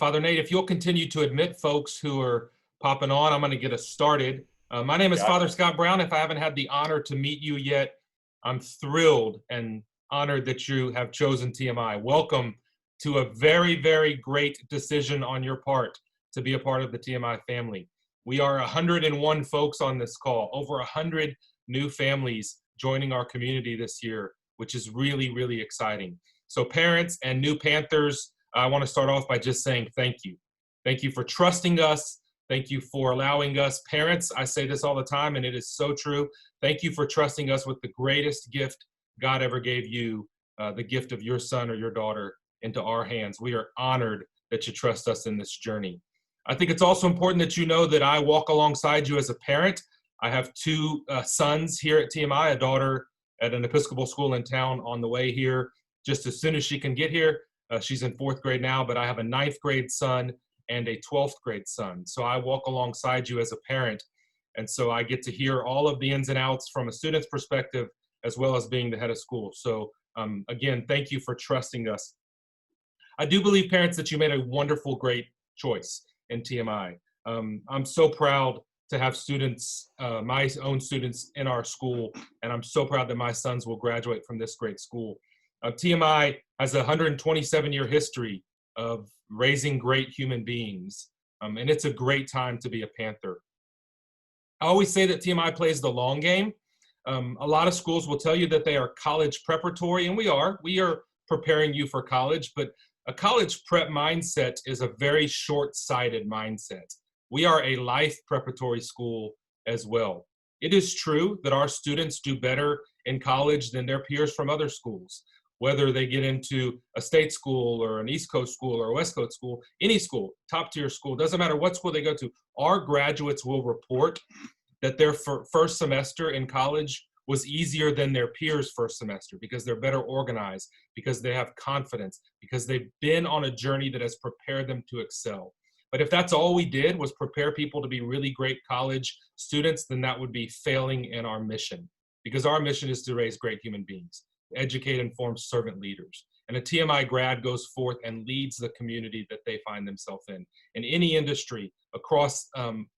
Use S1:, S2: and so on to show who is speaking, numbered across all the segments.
S1: Father Nate, if you'll continue to admit folks who are popping on, I'm going to get us started. My name is Father Scott Brown. If I haven't had the honor to meet you yet, I'm thrilled and honored that you have chosen TMI. Welcome to a very, very great decision on your part to be a part of the TMI family. We are 101 folks on this call, over 100 new families joining our community this year, which is really, really exciting. So parents and new Panthers, I want to start off by just saying thank you. Thank you for trusting us. Thank you for allowing us. Parents, I say this all the time, and it is so true. Thank you for trusting us with the greatest gift God ever gave you, the gift of your son or your daughter, into our hands. We are honored that you trust us in this journey. I think it's also important that you know that I walk alongside you as a parent. I have two sons here at TMI, a daughter at an Episcopal school in town on the way here just as soon as she can get here. She's in 4th grade now, but I have a 9th grade son and a 12th grade son. So I walk alongside you as a parent. And so I get to hear all of the ins and outs from a student's perspective, as well as being the head of school. So again, thank you for trusting us. I do believe, parents, that you made a wonderful, great choice in TMI. I'm so proud to have students, my own students in our school, and I'm so proud that my sons will graduate from this great school. TMI has a 127-year history of raising great human beings, and it's a great time to be a Panther. I always say that TMI plays the long game. A lot of schools will tell you that they are college preparatory, and we are preparing you for college, but a college prep mindset is a very short-sighted mindset. We are a life preparatory school as well. It is true that our students do better in college than their peers from other schools, whether they get into a state school or an East Coast school or a West Coast school, any school, top tier school, doesn't matter what school they go to. Our graduates will report that their first semester in college was easier than their peers' first semester because they're better organized, because they have confidence, because they've been on a journey that has prepared them to excel. But if that's all we did was prepare people to be really great college students, then that would be failing in our mission, because our mission is to raise great human beings, educate, inform servant leaders. And a TMI grad goes forth and leads the community that they find themselves in. In any industry, across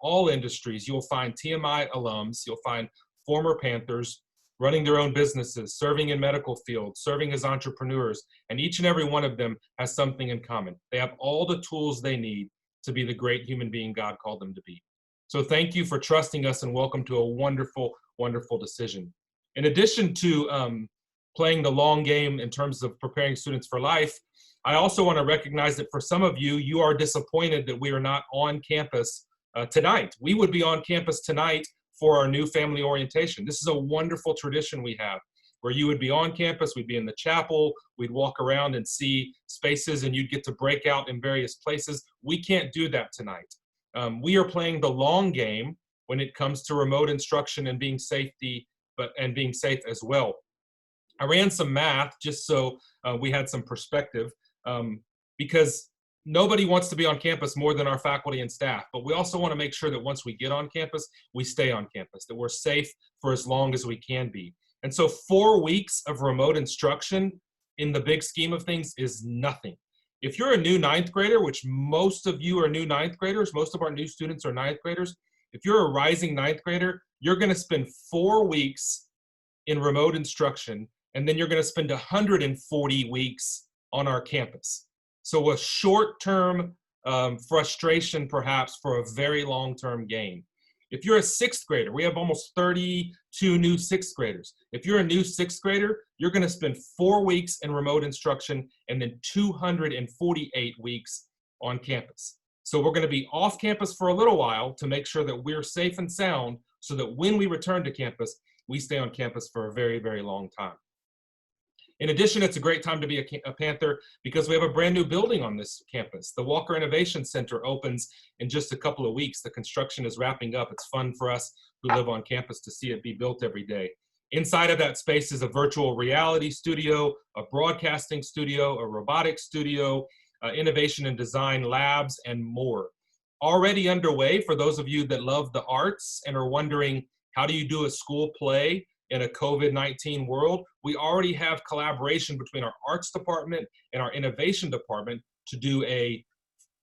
S1: all industries, you'll find TMI alums, you'll find former Panthers running their own businesses, serving in medical fields, serving as entrepreneurs, and each and every one of them has something in common. They have all the tools they need to be the great human being God called them to be. So thank you for trusting us, and welcome to a wonderful, wonderful decision. In addition to playing the long game in terms of preparing students for life, I also want to recognize that for some of you, you are disappointed that we are not on campus tonight. We would be on campus tonight for our new family orientation. This is a wonderful tradition we have, where you would be on campus, we'd be in the chapel, we'd walk around and see spaces, and you'd get to break out in various places. We can't do that tonight. We are playing the long game when it comes to remote instruction and being safe as well. I ran some math just so we had some perspective, because nobody wants to be on campus more than our faculty and staff, but we also want to make sure that once we get on campus, we stay on campus, that we're safe for as long as we can be. And so 4 weeks of remote instruction in the big scheme of things is nothing. If you're a new 9th grader, which most of you are new 9th graders, most of our new students are 9th graders, if you're a rising 9th grader, you're going to spend 4 weeks in remote instruction, and then you're going to spend 140 weeks on our campus. So a short-term frustration, perhaps, for a very long-term gain. If you're a 6th grader, we have almost 32 new 6th graders. If you're a new 6th grader, you're going to spend 4 weeks in remote instruction and then 248 weeks on campus. So we're going to be off campus for a little while to make sure that we're safe and sound, so that when we return to campus, we stay on campus for a very, very long time. In addition, it's a great time to be a Panther because we have a brand new building on this campus. The Walker Innovation Center opens in just a couple of weeks. The construction is wrapping up. It's fun for us who live on campus to see it be built every day. Inside of that space is a virtual reality studio, a broadcasting studio, a robotics studio, innovation and design labs, and more. Already underway for those of you that love the arts and are wondering, how do you do a school play in a COVID-19 world? We already have collaboration between our arts department and our innovation department to do a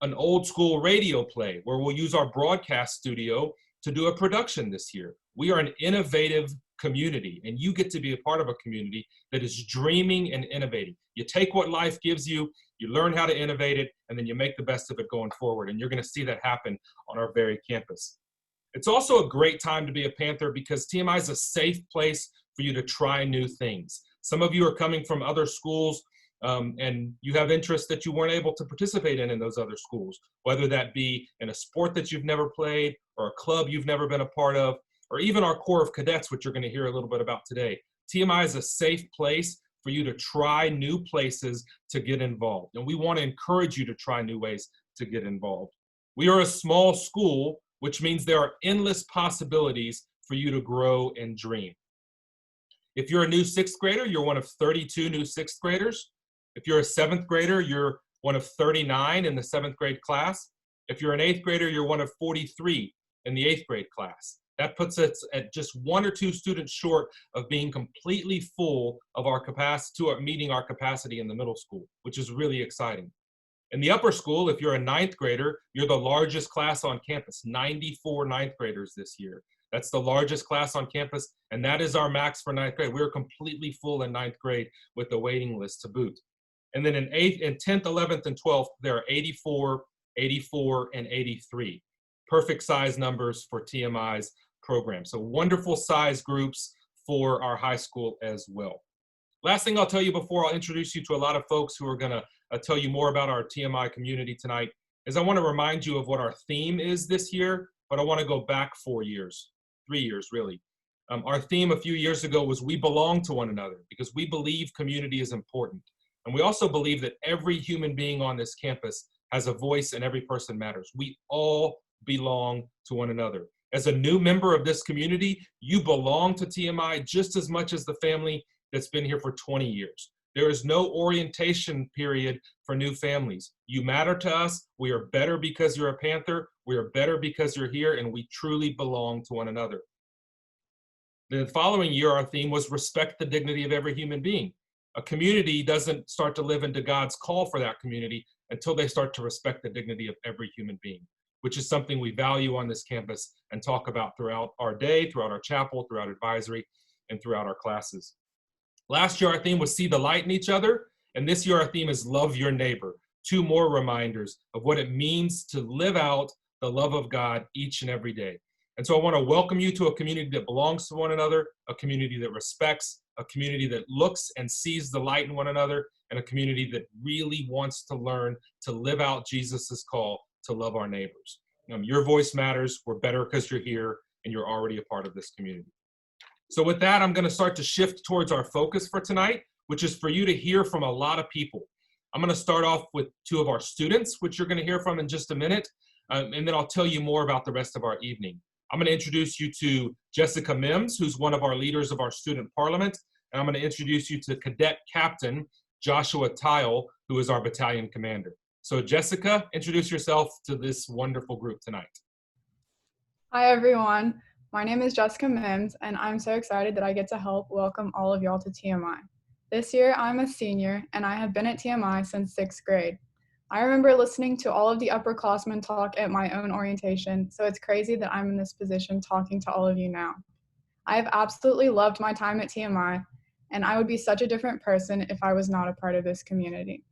S1: an old school radio play where we'll use our broadcast studio to do a production this year. We are an innovative community, and you get to be a part of a community that is dreaming and innovating. You take what life gives you, you learn how to innovate it, and then you make the best of it going forward. And you're going to see that happen on our very campus. It's also a great time to be a Panther because TMI is a safe place for you to try new things. Some of you are coming from other schools and you have interests that you weren't able to participate in those other schools, whether that be in a sport that you've never played or a club you've never been a part of, or even our Corps of Cadets, which you're going to hear a little bit about today. TMI is a safe place for you to try new places to get involved. And we want to encourage you to try new ways to get involved. We are a small school, which means there are endless possibilities for you to grow and dream. If you're a new sixth grader, you're one of 32 new sixth graders. If you're a seventh grader, you're one of 39 in the seventh grade class. If you're an eighth grader, you're one of 43 in the eighth grade class. That puts us at just 1 or 2 students short of being completely full of our capacity, meeting our capacity in the middle school, which is really exciting. In the upper school, if you're a ninth grader, you're the largest class on campus, 94 ninth graders this year. That's the largest class on campus, and that is our max for ninth grade. We're completely full in ninth grade with the waiting list to boot. And then in 10th, 11th, and 12th, there are 84, 84, and 83. Perfect size numbers for TMI's program. So wonderful size groups for our high school as well. Last thing I'll tell you before I'll introduce you to a lot of folks who are going to tell you more about our TMI community tonight is I want to remind you of what our theme is this year, but I want to go back 4 years, 3 years really. Our theme a few years ago was we belong to one another because we believe community is important. And we also believe that every human being on this campus has a voice and every person matters. We all belong to one another. As a new member of this community, you belong to TMI just as much as the family that's been here for 20 years. There is no orientation period for new families. You matter to us. We are better because you're a Panther. We are better because you're here, and we truly belong to one another. The following year, our theme was respect the dignity of every human being. A community doesn't start to live into God's call for that community until they start to respect the dignity of every human being, which is something we value on this campus and talk about throughout our day, throughout our chapel, throughout advisory, and throughout our classes. Last year, our theme was see the light in each other, and this year our theme is love your neighbor. 2 more reminders of what it means to live out the love of God each and every day. And so I want to welcome you to a community that belongs to one another, a community that respects, a community that looks and sees the light in one another, and a community that really wants to learn to live out Jesus's call to love our neighbors. Your voice matters. We're better because you're here and you're already a part of this community. So with that, I'm going to start to shift towards our focus for tonight, which is for you to hear from a lot of people. I'm going to start off with 2 of our students, which you're going to hear from in just a minute, and then I'll tell you more about the rest of our evening. I'm going to introduce you to Jessica Mims, who's one of our leaders of our student parliament, and I'm going to introduce you to Cadet Captain Joshua Tyle, who is our battalion commander. So Jessica, introduce yourself to this wonderful group tonight.
S2: Hi everyone, my name is Jessica Mims and I'm so excited that I get to help welcome all of y'all to TMI. This year I'm a senior and I have been at TMI since 6th grade. I remember listening to all of the upperclassmen talk at my own orientation, so it's crazy that I'm in this position talking to all of you now. I have absolutely loved my time at TMI and I would be such a different person if I was not a part of this community.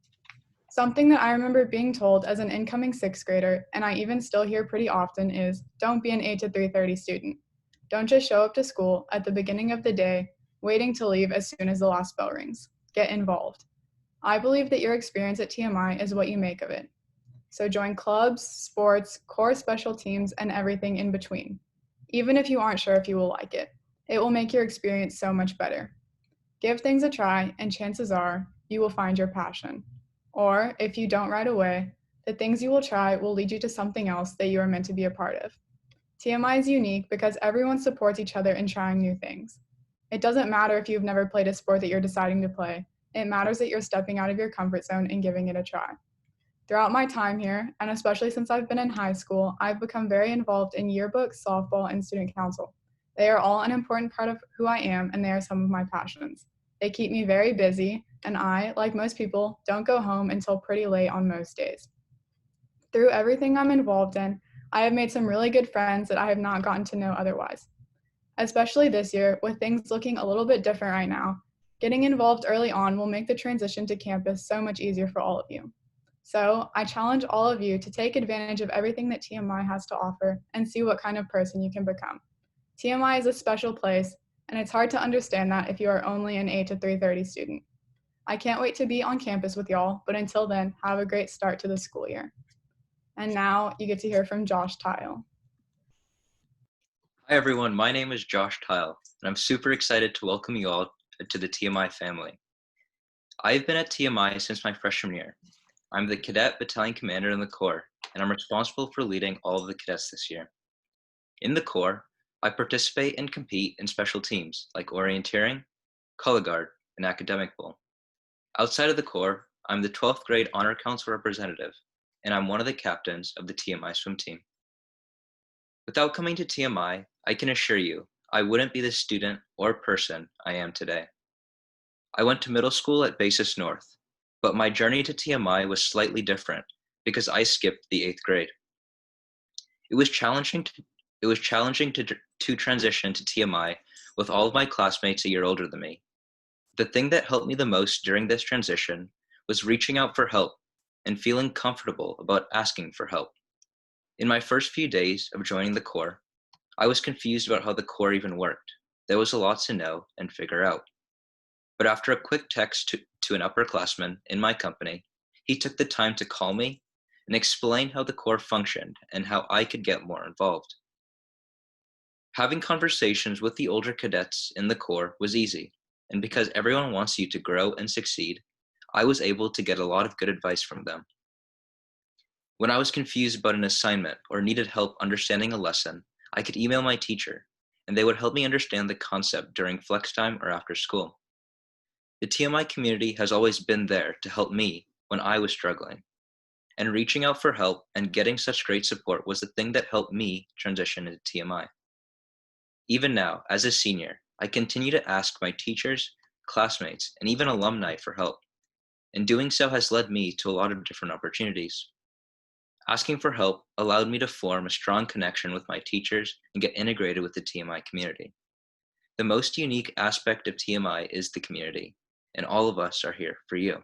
S2: Something that I remember being told as an incoming 6th grader, and I even still hear pretty often, is don't be an 8 to 3:30 student. Don't just show up to school at the beginning of the day, waiting to leave as soon as the last bell rings. Get involved. I believe that your experience at TMI is what you make of it. So join clubs, sports, core special teams, and everything in between. Even if you aren't sure if you will like it, it will make your experience so much better. Give things a try, and chances are you will find your passion. Or, if you don't right away, the things you will try will lead you to something else that you are meant to be a part of. TMI is unique because everyone supports each other in trying new things. It doesn't matter if you've never played a sport that you're deciding to play. It matters that you're stepping out of your comfort zone and giving it a try. Throughout my time here, and especially since I've been in high school, I've become very involved in yearbooks, softball, and student council. They are all an important part of who I am, and they are some of my passions. They keep me very busy, and I, like most people, don't go home until pretty late on most days. Through everything I'm involved in, I have made some really good friends that I have not gotten to know otherwise. Especially this year, with things looking a little bit different right now, getting involved early on will make the transition to campus so much easier for all of you. So I challenge all of you to take advantage of everything that TMI has to offer and see what kind of person you can become. TMI is a special place, and it's hard to understand that if you are only an 8 to 3:30 student. I can't wait to be on campus with y'all, but until then, have a great start to the school year. And now you get to hear from Josh Tyle.
S3: Hi everyone, my name is Josh Tyle, and I'm super excited to welcome you all to the TMI family. I've been at TMI since my freshman year. I'm the cadet battalion commander in the Corps, and I'm responsible for leading all of the cadets this year. In the Corps, I participate and compete in special teams like orienteering, color guard, and academic bowl. Outside of the Corps, I'm the 12th grade honor council representative, and I'm one of the captains of the TMI swim team. Without coming to TMI, I can assure you, I wouldn't be the student or person I am today. I went to middle school at Basis North, but my journey to TMI was slightly different because I skipped the 8th grade. It was challenging to transition to TMI with all of my classmates a year older than me. The thing that helped me the most during this transition was reaching out for help and feeling comfortable about asking for help. In my first few days of joining the Corps, I was confused about how the Corps even worked. There was a lot to know and figure out. But after a quick text to an upperclassman in my company, he took the time to call me and explain how the Corps functioned and how I could get more involved. Having conversations with the older cadets in the Corps was easy, and because everyone wants you to grow and succeed, I was able to get a lot of good advice from them. When I was confused about an assignment or needed help understanding a lesson, I could email my teacher, and they would help me understand the concept during flex time or after school. The TMI community has always been there to help me when I was struggling, and reaching out for help and getting such great support was the thing that helped me transition into TMI. Even now, as a senior, I continue to ask my teachers, classmates, and even alumni for help, and doing so has led me to a lot of different opportunities. Asking for help allowed me to form a strong connection with my teachers and get integrated with the TMI community. The most unique aspect of TMI is the community, and all of us are here for you.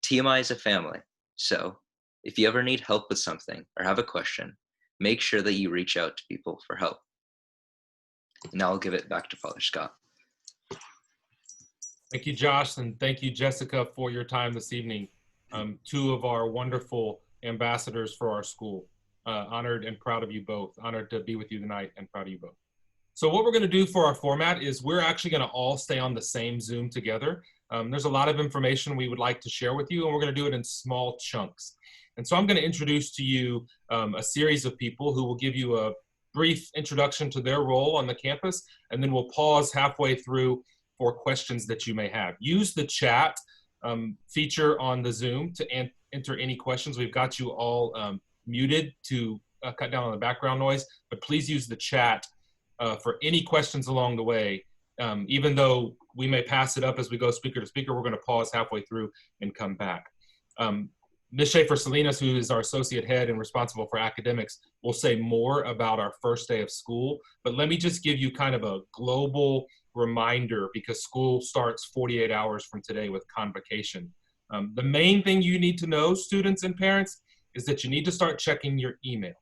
S3: TMI is a family, so if you ever need help with something or have a question, make sure that you reach out to people for help. Now I'll give it back to Father Scott.
S1: Thank you, Josh, and thank you, Jessica, for your time this evening. Two of our wonderful ambassadors for our school. Honored and proud of you both. Honored to be with you tonight and proud of you both. So what we're going to do for our format is we're actually going to all stay on the same Zoom together. There's a lot of information we would like to share with you, and we're going to do it in small chunks. And so I'm going to introduce to you a series of people who will give you a brief introduction to their role on the campus, and then we'll pause halfway through for questions that you may have. Use the chat feature on the Zoom to enter any questions. We've got you all muted to cut down on the background noise, but please use the chat for any questions along the way. Even though we may pass it up as we go speaker to speaker, we're going to pause halfway through and come back. Ms. Schaefer-Salinas, who is our associate head and responsible for academics, will say more about our first day of school, but let me just give you kind of a global reminder because school starts 48 hours from today with Convocation. The main thing you need to know, students and parents, is that you need to start checking your email.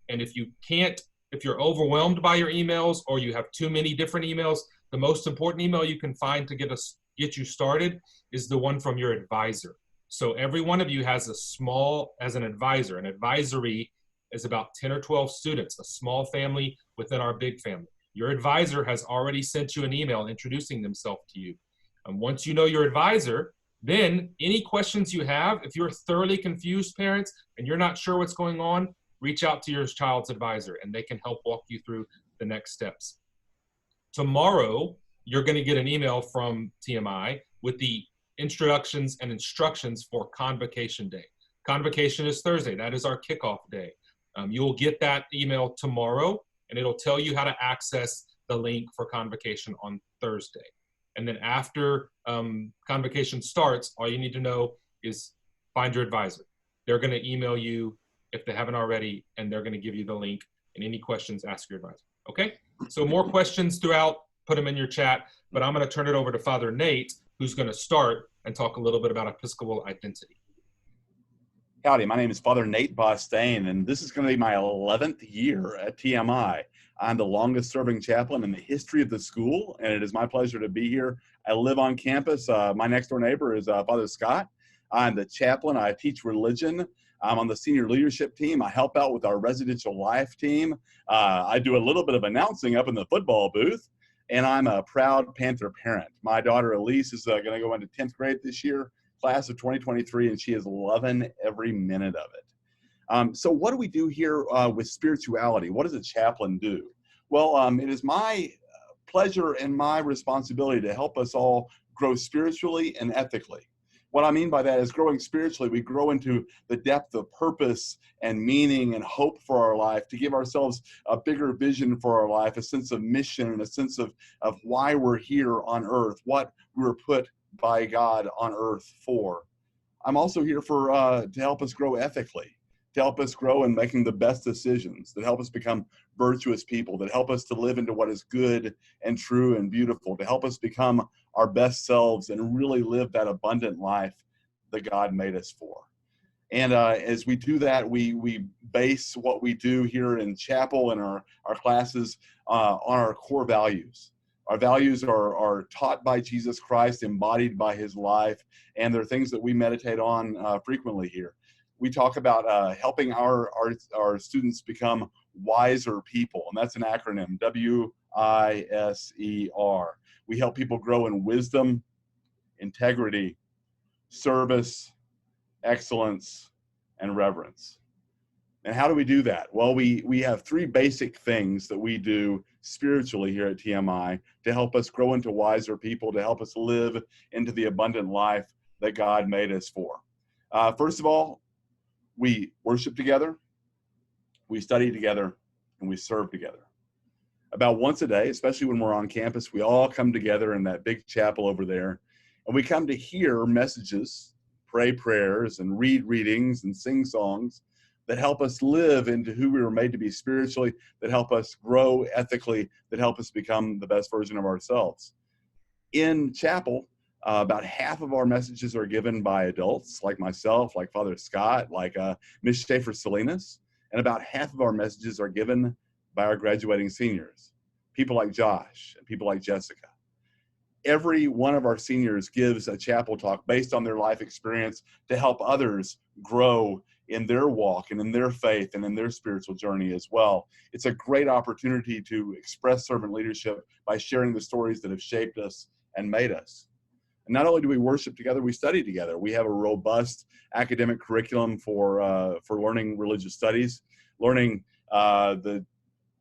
S1: And if you're overwhelmed by your emails or you have too many different emails, the most important email you can find to get you started is the one from your advisor. So every one of you has as an advisor. An advisory is about 10 or 12 students, a small family within our big family. Your advisor has already sent you an email introducing themselves to you. And once you know your advisor, then any questions you have, if you're thoroughly confused, parents, and you're not sure what's going on, reach out to your child's advisor and they can help walk you through the next steps. Tomorrow, you're going to get an email from TMI with the introductions and instructions for Convocation Day. Convocation is Thursday. That is our kickoff day. You'll get that email tomorrow, and it'll tell you how to access the link for Convocation on Thursday. And then after Convocation starts, all you need to know is find your advisor. They're going to email you if they haven't already, and they're going to give you the link. And any questions, ask your advisor. Okay? So more questions throughout, put them in your chat, but I'm going to turn it over to Father Nate, who's going to start and talk a little bit about Episcopal identity.
S4: Howdy, my name is Father Nate Bostain, and this is going to be my 11th year at TMI. I'm the longest serving chaplain in the history of the school, and it is my pleasure to be here. I live on campus. My next door neighbor is Father Scott. I'm the chaplain. I teach religion. I'm on the senior leadership team. I help out with our residential life team. I do a little bit of announcing up in the football booth, and I'm a proud Panther parent. My daughter Elise is going to go into 10th grade this year, class of 2023, and she is loving every minute of it. So what do we do here with spirituality? What does a chaplain do? Well, it is my pleasure and my responsibility to help us all grow spiritually and ethically. What I mean by that is growing spiritually, we grow into the depth of purpose and meaning and hope for our life, to give ourselves a bigger vision for our life, a sense of mission and a sense of why we're here on earth, what we were put by God on earth for. I'm also here to help us grow ethically, to help us grow in making the best decisions, that help us become virtuous people, that help us to live into what is good and true and beautiful, to help us become our best selves and really live that abundant life that God made us for. And as we do that, we base what we do here in chapel and our classes on our core values. Our values are taught by Jesus Christ, embodied by his life, and they're things that we meditate on frequently here. We talk about helping our students become wiser people, and that's an acronym, WISER. We help people grow in wisdom, integrity, service, excellence, and reverence. And how do we do that? Well, we have three basic things that we do spiritually here at TMI to help us grow into wiser people, to help us live into the abundant life that God made us for. First of all, we worship together, we study together, and we serve together. About once a day, especially when we're on campus, we all come together in that big chapel over there, and we come to hear messages, pray prayers, and read readings and sing songs that help us live into who we were made to be spiritually, that help us grow ethically, that help us become the best version of ourselves. In chapel, about half of our messages are given by adults like myself, like Father Scott, like Miss Schaefer Salinas, and about half of our messages are given by our graduating seniors, people like Josh and people like Jessica. Every one of our seniors gives a chapel talk based on their life experience to help others grow in their walk and in their faith and in their spiritual journey as well. It's a great opportunity to express servant leadership by sharing the stories that have shaped us and made us. And not only do we worship together, we study together. We have a robust academic curriculum for learning religious studies, learning the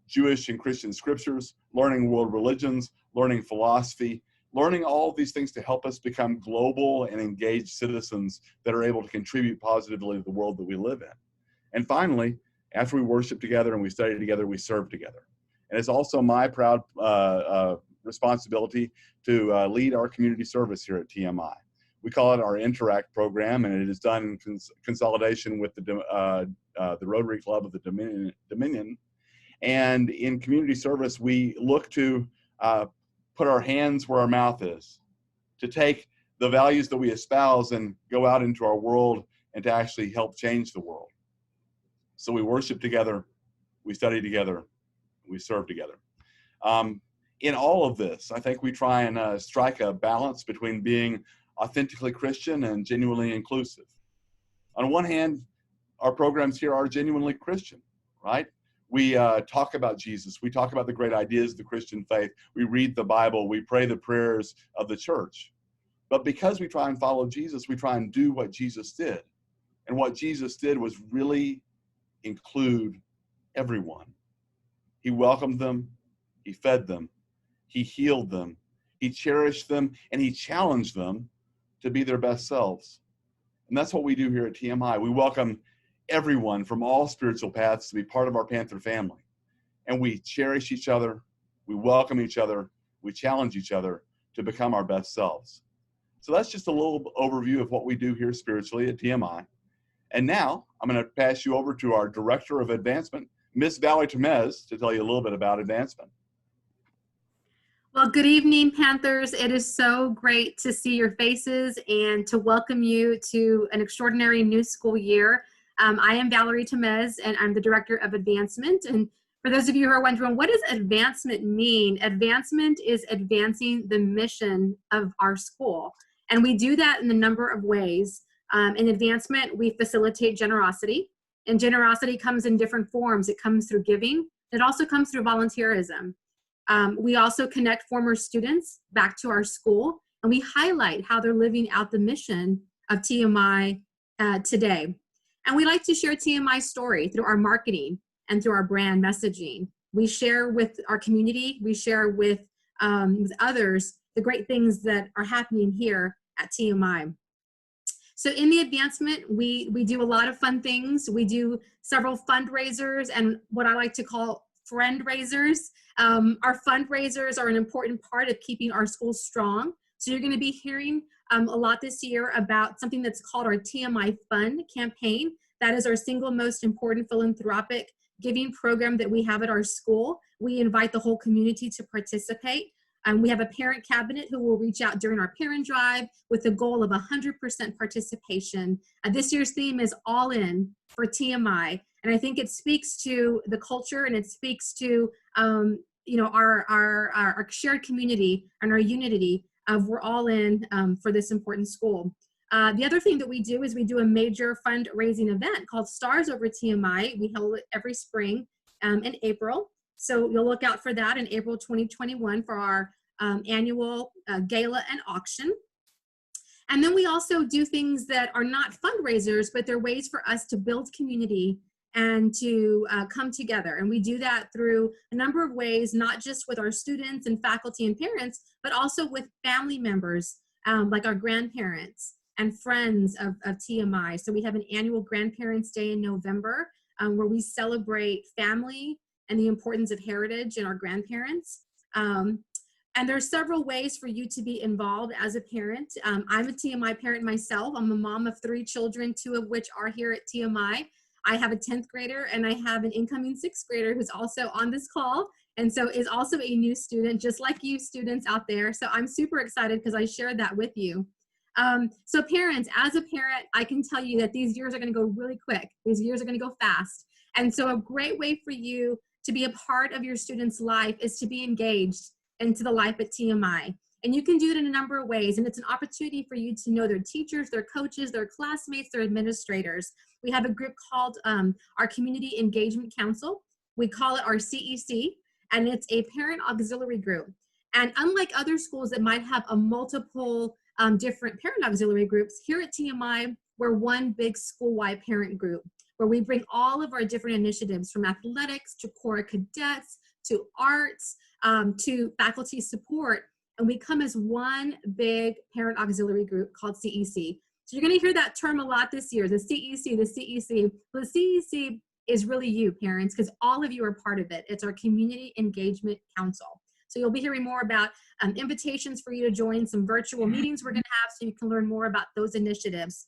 S4: Jewish and Christian scriptures, learning world religions, learning philosophy, learning all of these things to help us become global and engaged citizens that are able to contribute positively to the world that we live in. And finally, after we worship together and we study together, we serve together. And it's also my proud responsibility to lead our community service here at TMI. We call it our Interact program, and it is done in consolidation with the Rotary Club of the Dominion. And in community service, we look to put our hands where our mouth is, to take the values that we espouse and go out into our world and to actually help change the world. So we worship together, we study together, we serve together. In all of this, I think we try and strike a balance between being authentically Christian and genuinely inclusive. On one hand, our programs here are genuinely Christian, right? We talk about Jesus. We talk about the great ideas of the Christian faith. We read the Bible. We pray the prayers of the church. But because we try and follow Jesus, we try and do what Jesus did. And what Jesus did was really include everyone. He welcomed them. He fed them. He healed them. He cherished them. And he challenged them to be their best selves. And that's what we do here at TMI. We welcome everyone from all spiritual paths to be part of our Panther family. And we cherish each other, we welcome each other, we challenge each other to become our best selves. So that's just a little overview of what we do here spiritually at TMI. And now I'm going to pass you over to our Director of Advancement, Miss Valerie Tmi, to tell you a little bit about advancement.
S5: Well, good evening, Panthers. It is so great to see your faces and to welcome you to an extraordinary new school year. I am Valerie Tmi, and I'm the Director of Advancement. And for those of you who are wondering, what does advancement mean? Advancement is advancing the mission of our school. And we do that in a number of ways. In advancement, we facilitate generosity. And generosity comes in different forms. It comes through giving. It also comes through volunteerism. We also connect former students back to our school, and we highlight how they're living out the mission of TMI today. And we like to share TMI's story through our marketing and through our brand messaging. We share with our community, we share with others the great things that are happening here at TMI. So in the advancement, we do a lot of fun things. We do several fundraisers and what I like to call friend raisers. Our fundraisers are an important part of keeping our schools strong. So you're going to be hearing a lot this year about something that's called our Tmi Fund Campaign. That is our single most important philanthropic giving program that we have at our school. We invite the whole community to participate. We have a parent cabinet who will reach out during our parent drive with a goal of 100% participation. This year's theme is All In for TMI. And I think it speaks to the culture, and it speaks to our shared community and our unity of we're all in for this important school. The other thing that we do is we do a major fundraising event called Stars Over TMI. We hold it every spring in April. So you'll look out for that in April 2021 for our annual gala and auction. And then we also do things that are not fundraisers, but they're ways for us to build community and to come together. And we do that through a number of ways, not just with our students and faculty and parents, but also with family members like our grandparents and friends of TMI. So we have an annual Grandparents' Day in November where we celebrate family and the importance of heritage and our grandparents. And there are several ways for you to be involved as a parent. I'm a TMI parent myself. I'm a mom of 3 children, 2 of which are here at TMI. I have a 10th grader and I have an incoming 6th grader who's also on this call and so is also a new student, just like you students out there. So I'm super excited because I shared that with you. So parents, as a parent, I can tell you that these years are going to go really quick. These years are going to go fast. And so a great way for you to be a part of your student's life is to be engaged into the life at TMI. And you can do it in a number of ways. And it's an opportunity for you to know their teachers, their coaches, their classmates, their administrators. We have a group called our Community Engagement Council. We call it our CEC, and it's a parent auxiliary group. And unlike other schools that might have a multiple different parent auxiliary groups, here at TMI, we're one big school-wide parent group where we bring all of our different initiatives from athletics to Corps Cadets to arts to faculty support. And we come as one big parent auxiliary group called CEC. So you're going to hear that term a lot this year, the CEC, the CEC. Well, the CEC is really you, parents, because all of you are part of it. It's our Community Engagement Council. So you'll be hearing more about invitations for you to join some virtual meetings we're going to have so you can learn more about those initiatives.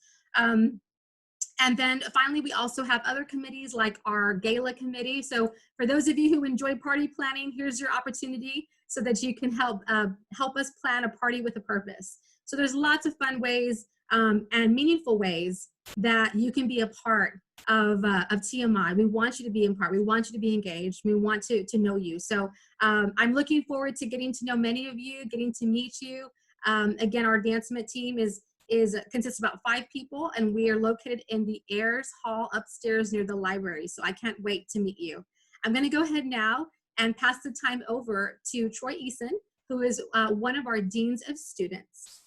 S5: And then finally, we also have other committees like our gala committee. So for those of you who enjoy party planning, here's your opportunity so that you can help us plan a party with a purpose. So there's lots of fun ways and meaningful ways that you can be a part of TMI. We want you to be in part. We want you to be engaged. We want to know you. So I'm looking forward to getting to know many of you, getting to meet you. Again, our advancement team consists of about 5 people, and we are located in the Ayers Hall upstairs near the library. So I can't wait to meet you. I'm going to go ahead now and pass the time over to Troy Eason, who is one of our deans of students.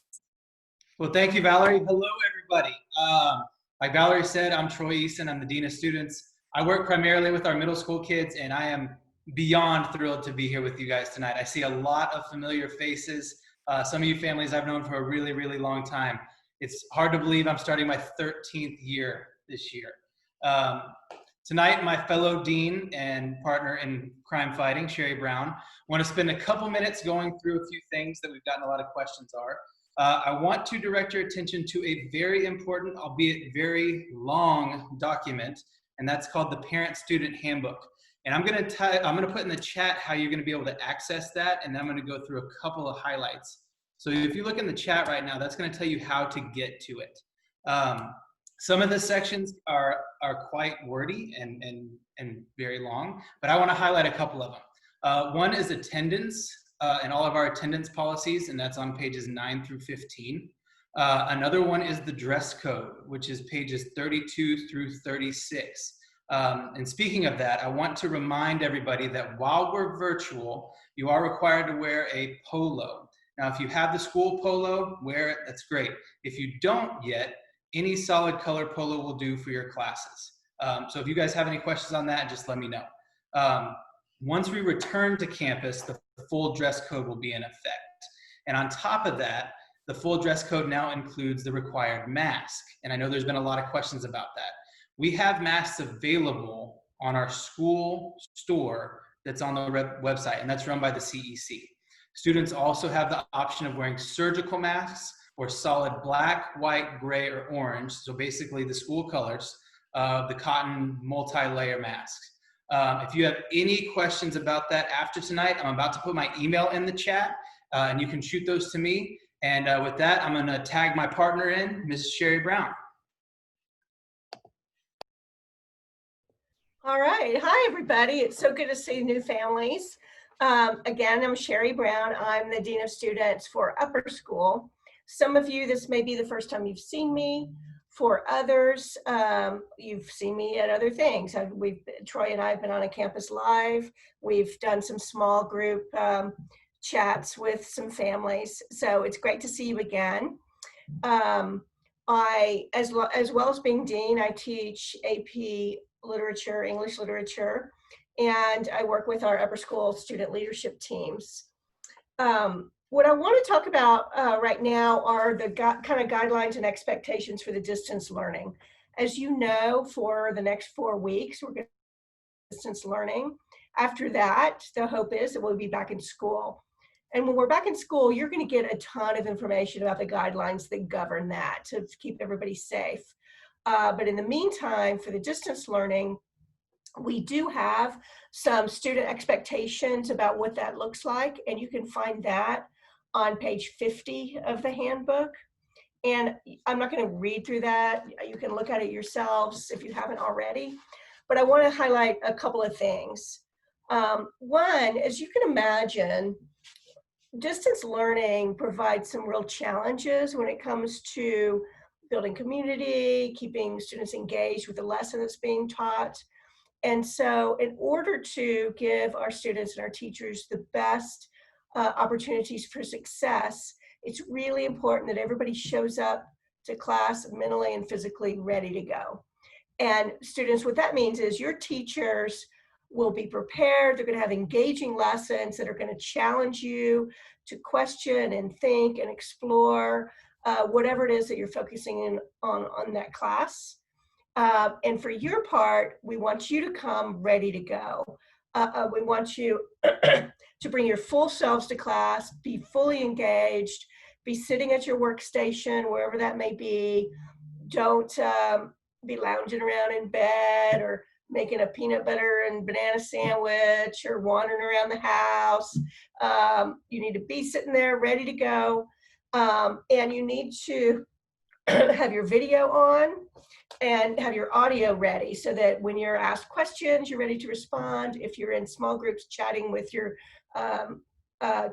S6: Well, thank you, Valerie. Hello, everybody. Like Valerie said, I'm Troy Eason. I'm the Dean of Students. I work primarily with our middle school kids, and I am beyond thrilled to be here with you guys tonight. I see a lot of familiar faces. Some of you families I've known for a really, really long time. It's hard to believe I'm starting my 13th year this year. Tonight, my fellow dean and partner in crime fighting, Sherry Brown, want to spend a couple minutes going through a few things that we've gotten a lot of questions I want to direct your attention to a very important, albeit very long document, and that's called the Parent-Student Handbook. And I'm gonna put in the chat how you're gonna be able to access that, and then I'm gonna go through a couple of highlights. So if you look in the chat right now, that's gonna tell you how to get to it. Some of the sections are quite wordy and very long, but I wanna highlight a couple of them. One is attendance and all of our attendance policies, and that's on pages 9 through 15. Another one is the dress code, which is pages 32 through 36. And speaking of that, I want to remind everybody that while we're virtual, you are required to wear a polo. Now, if you have the school polo, wear it, that's great. If you don't yet, any solid color polo will do for your classes. So if you guys have any questions on that, just let me know. Once we return to campus, the full dress code will be in effect. And on top of that, the full dress code now includes the required mask. And I know there's been a lot of questions about that. We have masks available on our school store that's on the website, and that's run by the CEC. Students also have the option of wearing surgical masks or solid black, white, gray, or orange. So basically the school colors of the cotton multi-layer masks. If you have any questions about that after tonight, I'm about to put my email in the chat, and you can shoot those to me. And with that, I'm gonna tag my partner in, Mrs. Sherry Brown.
S7: All right, hi everybody. It's so good to see new families. Again, I'm Sherry Brown. I'm the Dean of Students for Upper School. Some of you, this may be the first time you've seen me. For others, you've seen me at other things. Troy and I have been on a campus live. We've done some small group chats with some families. So it's great to see you again. As well as being Dean, I teach AP Literature, English Literature, and I work with our upper school student leadership teams. What I want to talk about right now are the kind of guidelines and expectations for the distance learning. As you know, for the next 4 weeks, we're going to distance learning. After that, the hope is that we'll be back in school. And when we're back in school, you're going to get a ton of information about the guidelines that govern that to keep everybody safe. But in the meantime, for the distance learning, we do have some student expectations about what that looks like, and you can find that on page 50 of the handbook. And I'm not going to read through that. You can look at it yourselves if you haven't already. But I want to highlight a couple of things. One, as you can imagine, distance learning provides some real challenges when it comes to building community, keeping students engaged with the lesson that's being taught. And so in order to give our students and our teachers the best opportunities for success, it's really important that everybody shows up to class mentally and physically ready to go. And students, what that means is your teachers will be prepared. They're going to have engaging lessons that are going to challenge you to question and think and explore whatever it is that you're focusing in on that class. And for your part, we want you to come ready to go. We want you to bring your full selves to class, be fully engaged, be sitting at your workstation, wherever that may be. Don't be lounging around in bed or making a peanut butter and banana sandwich or wandering around the house. You need to be sitting there ready to go. And you need to have your video on and have your audio ready so that when you're asked questions, you're ready to respond. If you're in small groups chatting with your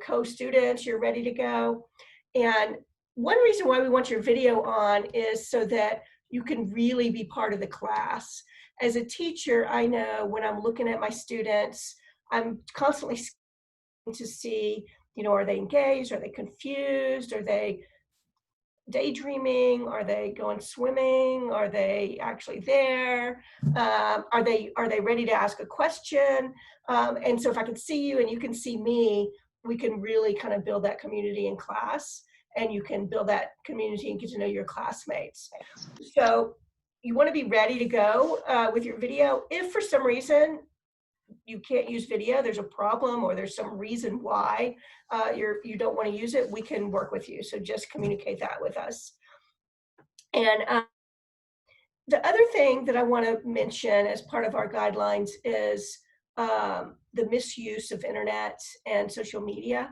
S7: co-students, you're ready to go. And one reason why we want your video on is so that you can really be part of the class. As a teacher, I know when I'm looking at my students, I'm constantly to see, are they engaged? Are they confused? Are they daydreaming? Are they going swimming? Are they actually there? Are they ready to ask a question? And so if I can see you and you can see me, we can really kind of build that community in class, and you can build that community and get to know your classmates. So you want to be ready to go with your video. If for some reason you can't use video, there's a problem, or there's some reason why you don't want to use it, we can work with you. So just communicate that with us. And the other thing that I want to mention as part of our guidelines is the misuse of internet and social media.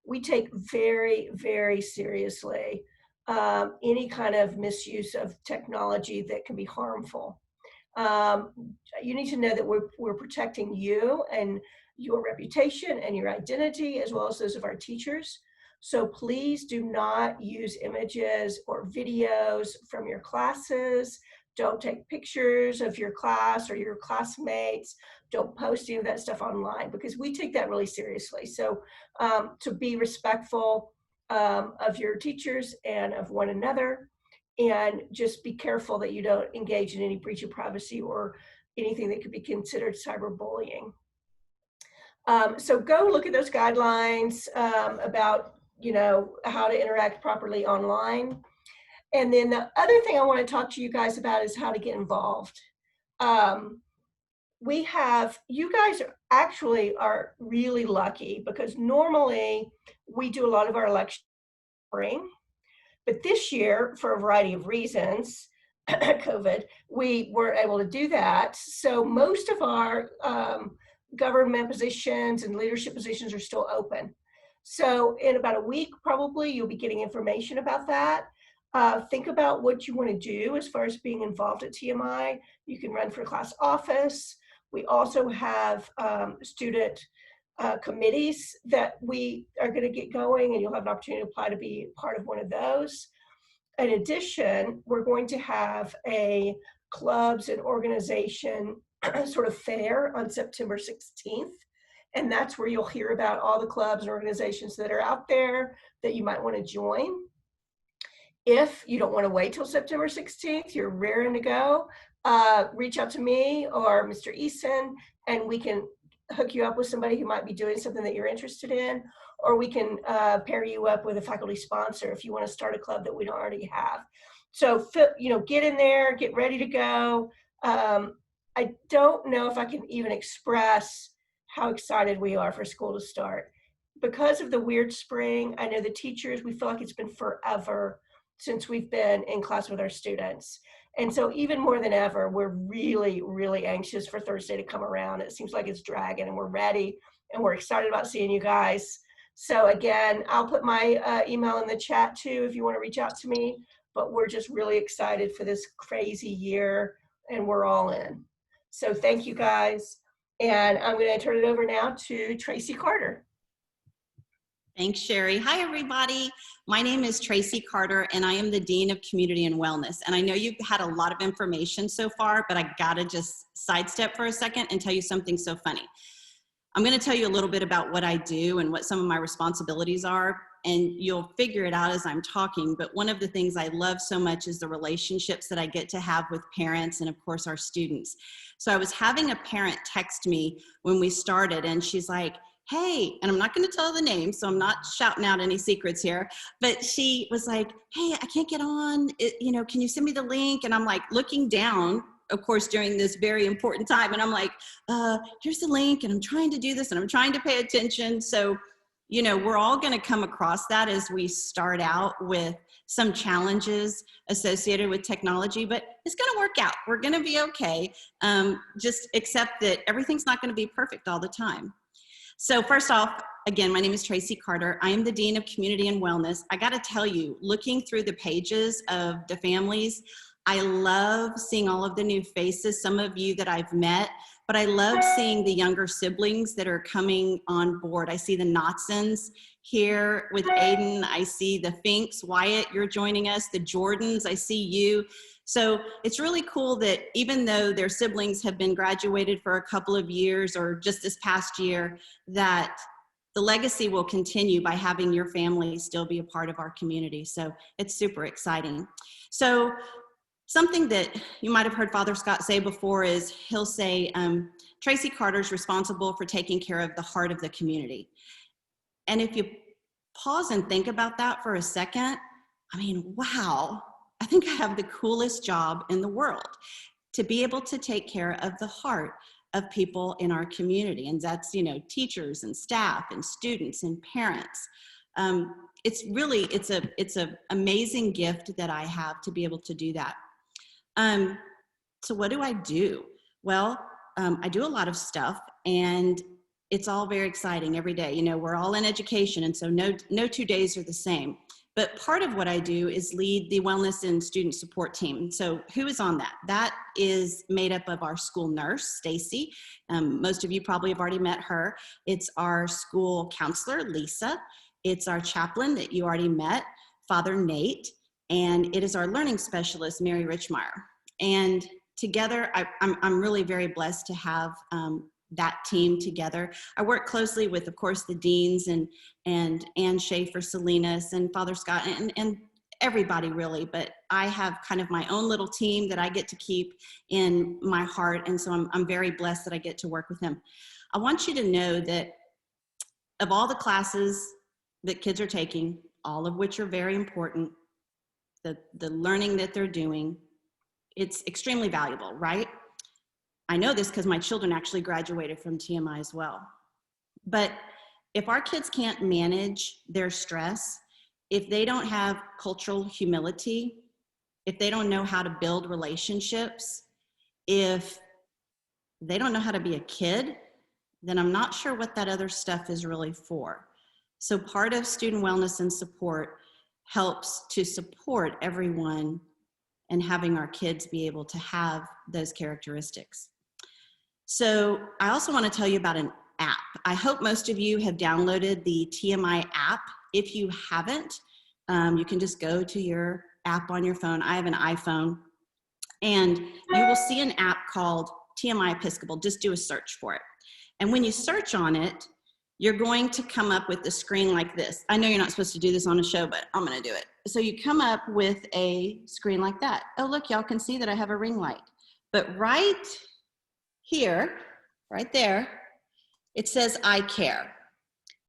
S7: We take very, very seriously any kind of misuse of technology that can be harmful. You need to know that we're protecting you and your reputation and your identity, as well as those of our teachers. So please do not use images or videos from your classes. Don't take pictures of your class or your classmates. Don't post any of that stuff online, because we take that really seriously. So to be respectful of your teachers and of one another, and just be careful that you don't engage in any breach of privacy or anything that could be considered cyberbullying. So go look at those guidelines about, how to interact properly online. And then the other thing I want to talk to you guys about is how to get involved. You guys actually are really lucky, because normally we do a lot of our elections in the spring, but this year, for a variety of reasons, COVID, we weren't able to do that. So most of our government positions and leadership positions are still open. So in about a week, probably, you'll be getting information about that. Think about what you want to do as far as being involved at TMI. You can run for class office. We also have student committees that we are going to get going, and you'll have an opportunity to apply to be part of one of those. In addition, we're going to have a clubs and organization sort of fair on September 16th. And that's where you'll hear about all the clubs and organizations that are out there that you might want to join. If you don't want to wait till September 16th, you're raring to go, reach out to me or Mr. Eason, and we can hook you up with somebody who might be doing something that you're interested in, or we can pair you up with a faculty sponsor if you want to start a club that we don't already have. So, get in there, get ready to go. I don't know if I can even express how excited we are for school to start. Because of the weird spring, I know the teachers, we feel like it's been forever since we've been in class with our students. And so even more than ever, we're really, really anxious for Thursday to come around. It seems like it's dragging, and we're ready, and we're excited about seeing you guys. So again, I'll put my email in the chat too if you want to reach out to me, but we're just really excited for this crazy year, and we're all in. So thank you guys. And I'm going to turn it over now to Tracy Carter.
S8: Thanks, Sherry. Hi, everybody. My name is Tracy Carter, and I am the Dean of Community and Wellness. And I know you've had a lot of information so far, but I gotta just sidestep for a second and tell you something so funny. I'm gonna tell you a little bit about what I do and what some of my responsibilities are, and you'll figure it out as I'm talking. But one of the things I love so much is the relationships that I get to have with parents and, of course, our students. So I was having a parent text me when we started, and she's like, hey, and I'm not going to tell the name, so I'm not shouting out any secrets here, but she was like, hey, I can't get on, can you send me the link? And I'm like looking down, of course, during this very important time, and I'm like, here's the link, and I'm trying to do this, and I'm trying to pay attention. So, we're all going to come across that as we start out with some challenges associated with technology, but it's going to work out. We're going to be okay. Just accept that everything's not going to be perfect all the time. So first off, again, my name is Tracy Carter. I am the Dean of Community and Wellness. I got to tell you, looking through the pages of the families, I love seeing all of the new faces, some of you that I've met, but I love seeing the younger siblings that are coming on board. I see the Knotsons here with Aiden. I see the Finks. Wyatt, you're joining us. The Jordans, I see you. So it's really cool that even though their siblings have been graduated for a couple of years or just this past year, that the legacy will continue by having your family still be a part of our community. So it's super exciting. So something that you might have heard Father Scott say before is he'll say, Tracy Carter's responsible for taking care of the heart of the community. And if you pause and think about that for a second, I mean, wow. I think I have the coolest job in the world to be able to take care of the heart of people in our community. And that's, you know, teachers and staff and students and parents. It's an amazing gift that I have to be able to do that. So what do I do? Well, I do a lot of stuff, and it's all very exciting every day. You know, we're all in education, and so no 2 days are the same. But part of what I do is lead the wellness and student support team. So who is on that? That is made up of our school nurse, Stacy. Most of you probably have already met her. It's our school counselor, Lisa. It's our chaplain that you already met, Father Nate. And it is our learning specialist, Mary Richmeyer. And together, I'm really very blessed to have that team together. I work closely with, of course, the deans and Ann Schaefer Salinas and Father Scott and everybody really, but I have kind of my own little team that I get to keep in my heart, and so I'm very blessed that I get to work with them. I want you to know that of all the classes that kids are taking, all of which are very important, the learning that they're doing, it's extremely valuable, right? I know this because my children actually graduated from TMI as well. But if our kids can't manage their stress, if they don't have cultural humility, if they don't know how to build relationships, if they don't know how to be a kid, then I'm not sure what that other stuff is really for. So part of student wellness and support helps to support everyone and having our kids be able to have those characteristics. So I also want to tell you about an app. I hope most of you have downloaded the TMI app. If you haven't, you can just go to your app on your phone. I have an iPhone, and you will see an app called TMI Episcopal. Just do a search for it. And when you search on it, you're going to come up with a screen like this. I know you're not supposed to do this on a show, but I'm going to do it. So you come up with a screen like that. Oh, look, y'all can see that I have a ring light. But right here, right there, it says I Care.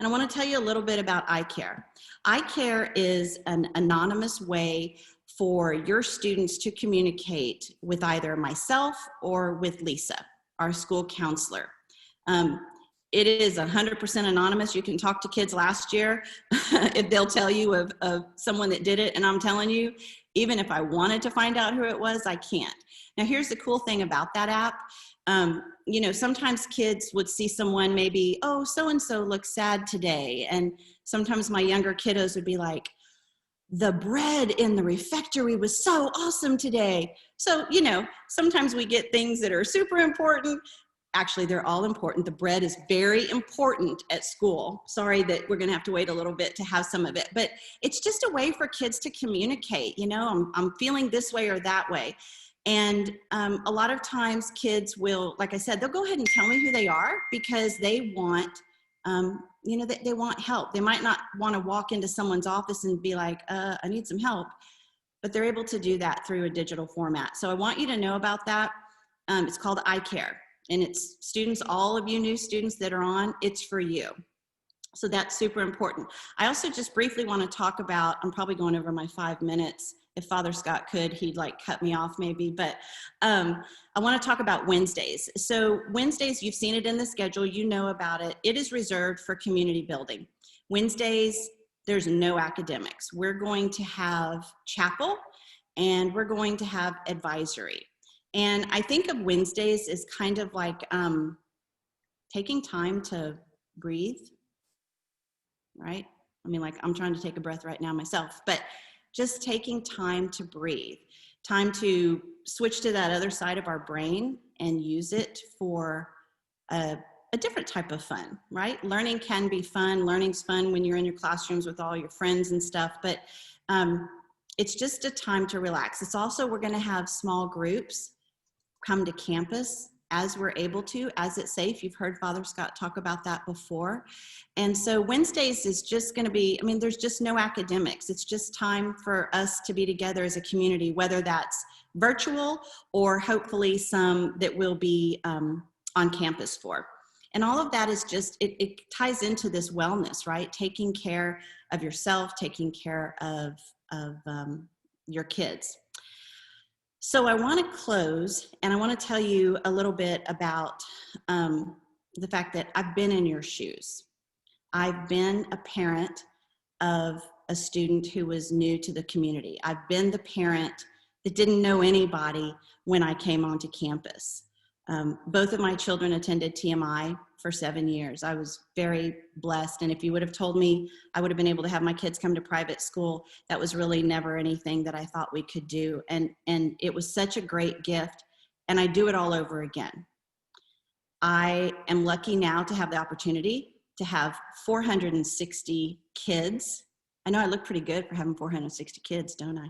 S8: And I want to tell you a little bit about I Care. I Care is an anonymous way for your students to communicate with either myself or with Lisa, our school counselor. It is 100% anonymous. You can talk to kids last year if they'll tell you of someone that did it. And I'm telling you, even if I wanted to find out who it was, I can't. Now, here's the cool thing about that app. You know, sometimes kids would see someone maybe, oh, so-and-so looks sad today. And sometimes my younger kiddos would be like, the bread in the refectory was so awesome today. So, you know, sometimes we get things that are super important. Actually, they're all important. The bread is very important at school. Sorry that we're going to have to wait a little bit to have some of it, but it's just a way for kids to communicate. You know, I'm feeling this way or that way. And a lot of times kids will, like I said, they'll go ahead and tell me who they are because they want, you know, they want help. They might not want to walk into someone's office and be like, I need some help, but they're able to do that through a digital format. So I want you to know about that. It's called I Care. And it's students, all of you new students that are on, it's for you. So that's super important. I also just briefly want to talk about, I'm probably going over my 5 minutes. If Father Scott could, he'd like cut me off maybe, but I want to talk about Wednesdays. So Wednesdays, you've seen it in the schedule, you know about it. It is reserved for community building. Wednesdays, there's no academics. We're going to have chapel and we're going to have advisory. And I think of Wednesdays as kind of like taking time to breathe, right? I mean, like I'm trying to take a breath right now myself, but just taking time to breathe, time to switch to that other side of our brain and use it for a different type of fun, right? Learning can be fun. Learning's fun when you're in your classrooms with all your friends and stuff, but it's just a time to relax. It's also, we're gonna have small groups come to campus as we're able to, as it's safe. You've heard Father Scott talk about that before. And so Wednesdays is just gonna be, I mean, there's just no academics. It's just time for us to be together as a community, whether that's virtual or hopefully some that we'll be on campus for. And all of that is just, it ties into this wellness, right? Taking care of yourself, taking care of your kids. So I want to close, and I want to tell you a little bit about the fact that I've been in your shoes. I've been a parent of a student who was new to the community. I've been the parent that didn't know anybody when I came onto campus. Both of my children attended TMI for 7 years. I was very blessed, and if you would have told me I would have been able to have my kids come to private school, that was really never anything that I thought we could do, and it was such a great gift, and I do it all over again. I am lucky now to have the opportunity to have 460 kids. I know I look pretty good for having 460 kids, don't I?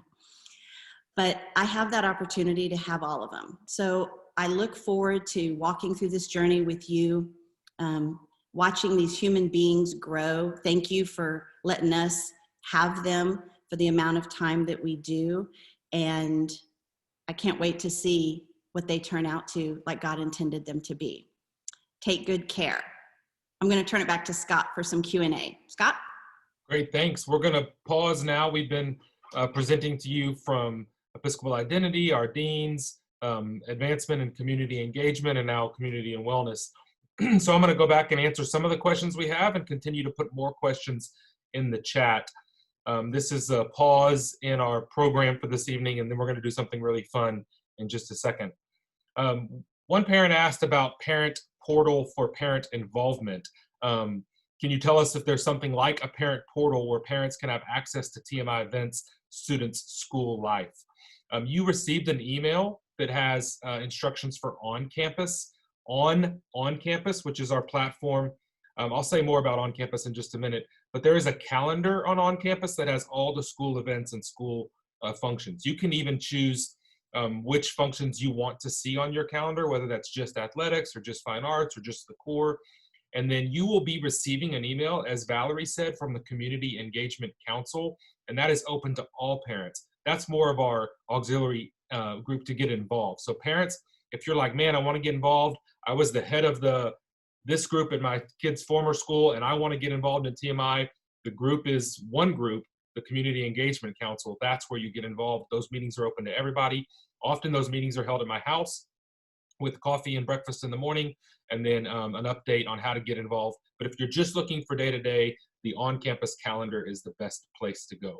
S8: But I have that opportunity to have all of them. So I look forward to walking through this journey with you, watching these human beings grow. Thank you for letting us have them for the amount of time that we do. And I can't wait to see what they turn out to like God intended them to be. Take good care. I'm going to turn it back to Scott for some Q&A. Scott?
S1: Great, thanks. We're going to pause now. We've been presenting to you from Episcopal Identity, our deans, advancement in community engagement, and now community and wellness. So I'm going to go back and answer some of the questions we have and continue to put more questions in the chat. This is a pause in our program for this evening, and then we're going to do something really fun in just a second. One parent asked about parent portal for parent involvement. Can you tell us if there's something like a parent portal where parents can have access to TMI events, students' school life? You received an email that has instructions for on campus, which is our platform. I'll say more about on campus in just a minute, but there is a calendar on campus that has all the school events and school functions. You can even choose which functions you want to see on your calendar, whether that's just athletics or just fine arts or just the core. And then you will be receiving an email, as Valerie said, from the Community Engagement Council, and that is open to all parents. That's more of our auxiliary group to get involved. So parents, if you're like, man, I want to get involved. I was the head of this group at my kid's former school, and I want to get involved in TMI. The group is one group, the Community Engagement Council. That's where you get involved. Those meetings are open to everybody. Often those meetings are held at my house with coffee and breakfast in the morning, and then an update on how to get involved. But if you're just looking for day-to-day, the on-campus calendar is the best place to go.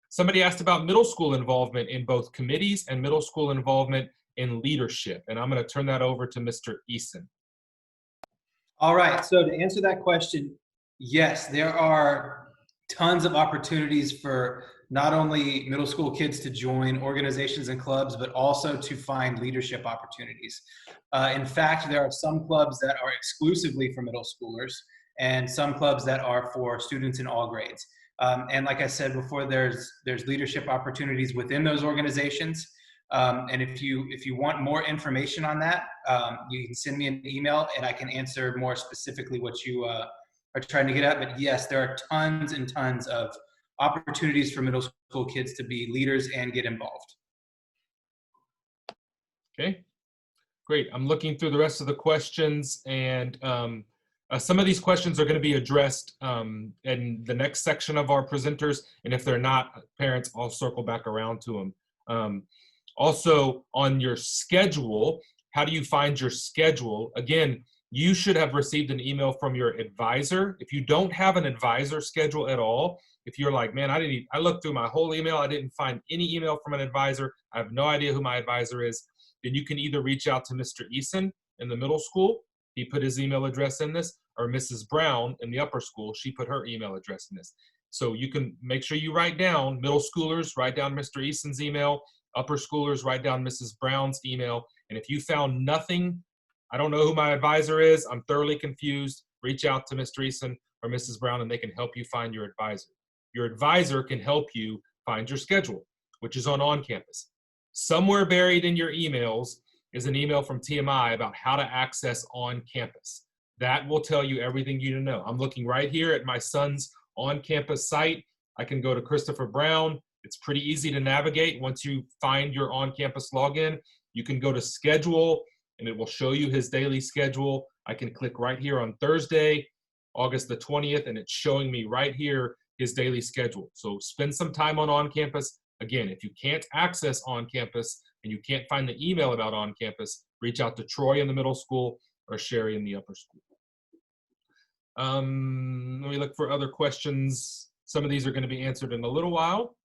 S1: Somebody asked about middle school involvement in both committees and middle school involvement in leadership. And I'm going to turn that over to Mr. Eason.
S6: All right, so to answer that question, yes, there are tons of opportunities for not only middle school kids to join organizations and clubs, but also to find leadership opportunities. In fact, there are some clubs that are exclusively for middle schoolers and some clubs that are for students in all grades. And like I said before, there's leadership opportunities within those organizations. And if you want more information on that, you can send me an email and I can answer more specifically what you are trying to get at. But yes, there are tons and tons of opportunities for middle school kids to be leaders and get involved.
S1: Okay, great. I'm looking through the rest of the questions, and some of these questions are going to be addressed in the next section of our presenters, and if they're not, parents, I'll circle back around to them. Also, on your schedule, how do you find your schedule? Again, you should have received an email from your advisor. If you don't have an advisor schedule at all, if you're like, man, I looked through my whole email, I didn't find any email from an advisor, I have no idea who my advisor is, then you can either reach out to Mr. Eason in the middle school, he put his email address in this, or Mrs. Brown in the upper school, she put her email address in this. So you can make sure you write down, middle schoolers, write down Mr. Eason's email, upper schoolers, write down Mrs. Brown's email, and if you found nothing, I don't know who my advisor is, I'm thoroughly confused, reach out to Mr. Eason or Mrs. Brown and they can help you find your advisor. Your advisor can help you find your schedule, which is on campus. Somewhere buried in your emails is an email from TMI about how to access on campus. That will tell you everything you need to know. I'm looking right here at my son's on-campus site. I can go to Christopher Brown. It's pretty easy to navigate. Once you find your on-campus login, you can go to schedule and it will show you his daily schedule. I can click right here on Thursday, August the 20th, and it's showing me right here his daily schedule. So spend some time on campus. Again, if you can't access on campus, and you can't find the email about on campus, reach out to Troy in the middle school or Sherry in the upper school. Let me look for other questions. Some of these are going to be answered in a little while.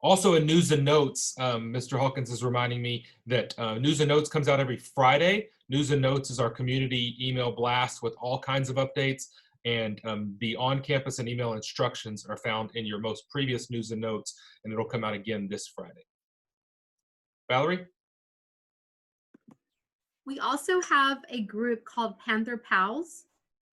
S1: Also in News and Notes, Mr. Hawkins is reminding me that News and Notes comes out every Friday. News and Notes is our community email blast with all kinds of updates, and the on-campus and email instructions are found in your most previous News and Notes, and it'll come out again this Friday. Valerie?
S5: We also have a group called Panther Pals,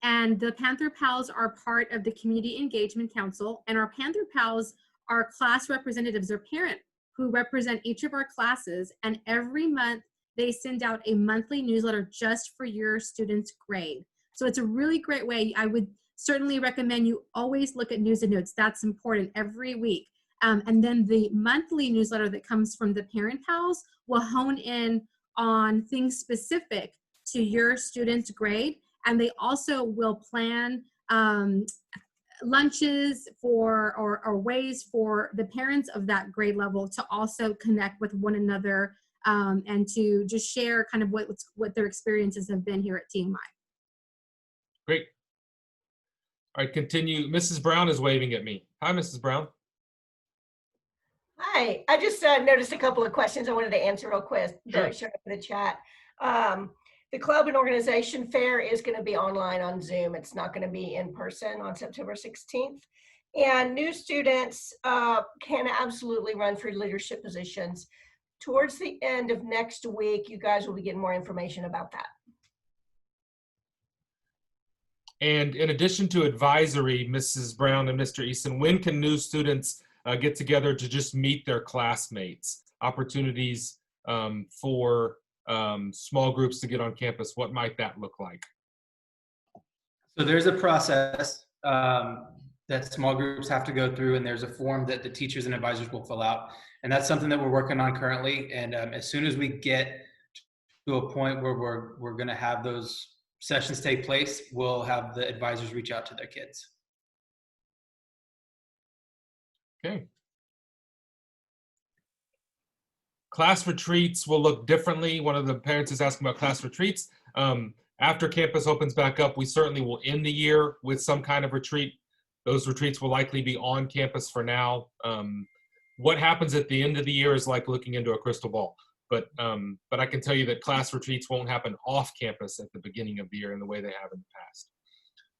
S5: and the Panther Pals are part of the Community Engagement Council, and our Panther Pals are class representatives or parent who represent each of our classes, and every month they send out a monthly newsletter just for your student's grade. So it's a really great way. I would certainly recommend you always look at News and Notes. That's important every week. And then the monthly newsletter that comes from the Parent Pals will hone in on things specific to your student's grade, and they also will plan lunches for or ways for the parents of that grade level to also connect with one another and to just share kind of what their experiences have been here at TMI.
S1: Great. All right, continue. Mrs. Brown is waving at me. Hi, Mrs. Brown.
S7: Hi, I just noticed a couple of questions I wanted to answer real quick that showed up in the chat. The club and organization fair is going to be online on Zoom. It's not going to be in person on September 16th. And new students can absolutely run for leadership positions. Towards the end of next week, you guys will be getting more information about that.
S1: And in addition to advisory, Mrs. Brown and Mr. Eason, when can new students get together to just meet their classmates? Opportunities for small groups to get on campus, what might that look like?
S6: So there's a process that small groups have to go through, and there's a form that the teachers and advisors will fill out. And that's something that we're working on currently. And as soon as we get to a point where we're going to have those sessions take place, we'll have the advisors reach out to their kids.
S1: Okay. Class retreats will look differently. One of the parents is asking about class retreats. After campus opens back up, we certainly will end the year with some kind of retreat. Those retreats will likely be on campus for now. What happens at the end of the year is like looking into a crystal ball. But I can tell you that class retreats won't happen off campus at the beginning of the year in the way they have in the past.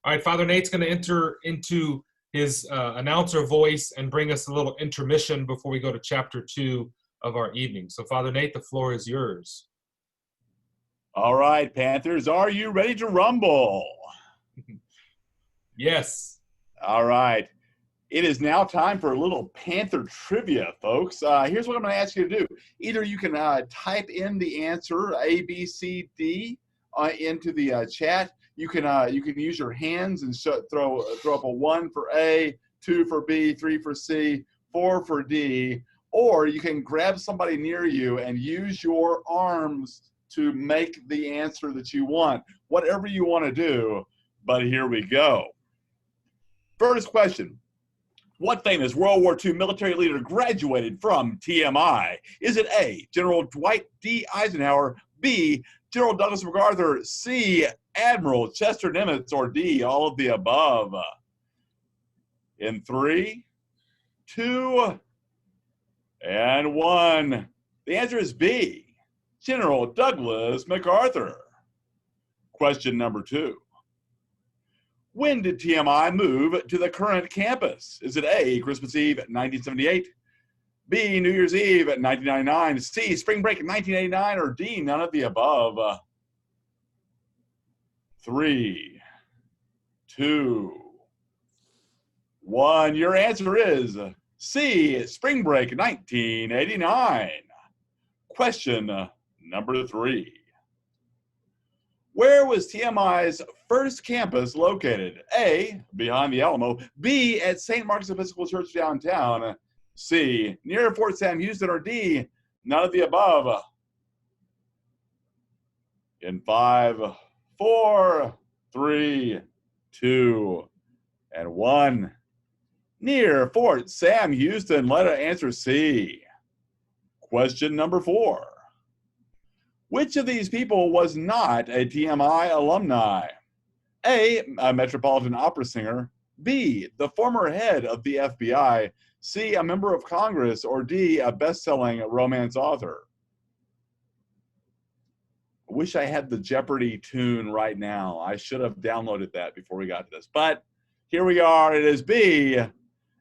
S1: All right, Father Nate's going to enter into his announcer voice and bring us a little intermission before we go to chapter 2 of our evening. So Father Nate, the floor is yours.
S4: All right, Panthers, are you ready to rumble?
S1: Yes.
S4: All right. It is now time for a little Panther trivia, folks. Here's what I'm going to ask you to do. Either you can type in the answer A, B, C, D into the chat. You can use your hands and throw up a 1 for A, 2 for B, 3 for C, 4 for D. Or you can grab somebody near you and use your arms to make the answer that you want. Whatever you want to do, but here we go. First question. What famous World War II military leader graduated from TMI? Is it A, General Dwight D. Eisenhower, B, General Douglas MacArthur, C, Admiral Chester Nimitz, or D, all of the above? In 3, 2, and 1. The answer is B, General Douglas MacArthur. Question number 2. When did TMI move to the current campus? Is it A, Christmas Eve 1978, B, New Year's Eve 1999, C, spring break 1989, or D, none of the above? 3, 2, 1. Your answer is C, spring break 1989. Question number 3. Where was TMI's first campus located? A, behind the Alamo, B, at St. Mark's Episcopal Church downtown, C, near Fort Sam Houston, or D, none of the above? In 5, 4, 3, 2, and 1. Near Fort Sam Houston, letter answer C. Question number 4. Which of these people was not a TMI alumni? A Metropolitan Opera singer, B, the former head of the FBI, C, a member of Congress, or D, a best-selling romance author? I wish I had the Jeopardy tune right now. I should have downloaded that before we got to this. But here we are. It is B,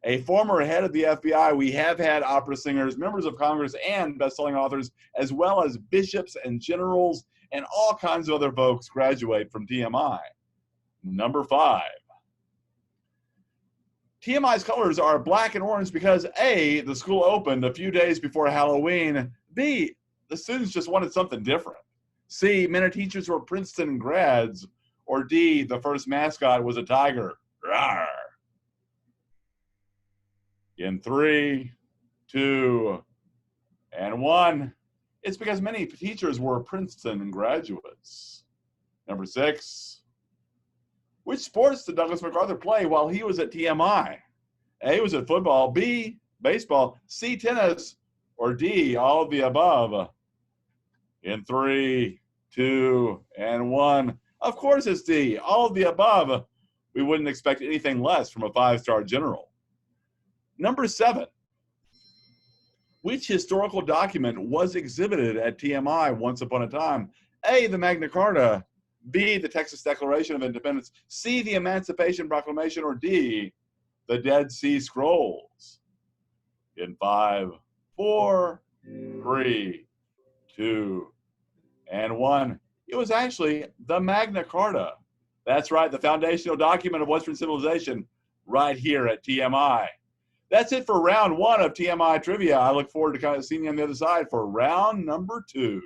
S4: a former head of the FBI. We have had opera singers, members of Congress, and best-selling authors, as well as bishops and generals and all kinds of other folks graduate from TMI. Number 5. TMI's colors are black and orange because A, the school opened a few days before Halloween. B, the students just wanted something different. C, many teachers were Princeton grads. Or D, the first mascot was a tiger. Rawr. In 3, 2, and 1. It's because many teachers were Princeton graduates. Number 6. Which sports did Douglas MacArthur play while he was at TMI? A, was it football, B, baseball, C, tennis, or D, all of the above? In 3, 2, and 1. Of course it's D, all of the above. We wouldn't expect anything less from a 5-star general. Number 7. Which historical document was exhibited at TMI once upon a time? A, the Magna Carta, B, the Texas Declaration of Independence, C, the Emancipation Proclamation, or D, the Dead Sea Scrolls? In 5, 4, 3, 2, and 1. It was actually the Magna Carta. That's right, the foundational document of Western civilization right here at TMI. That's it for round 1 of TMI Trivia. I look forward to kind of seeing you on the other side for round number 2.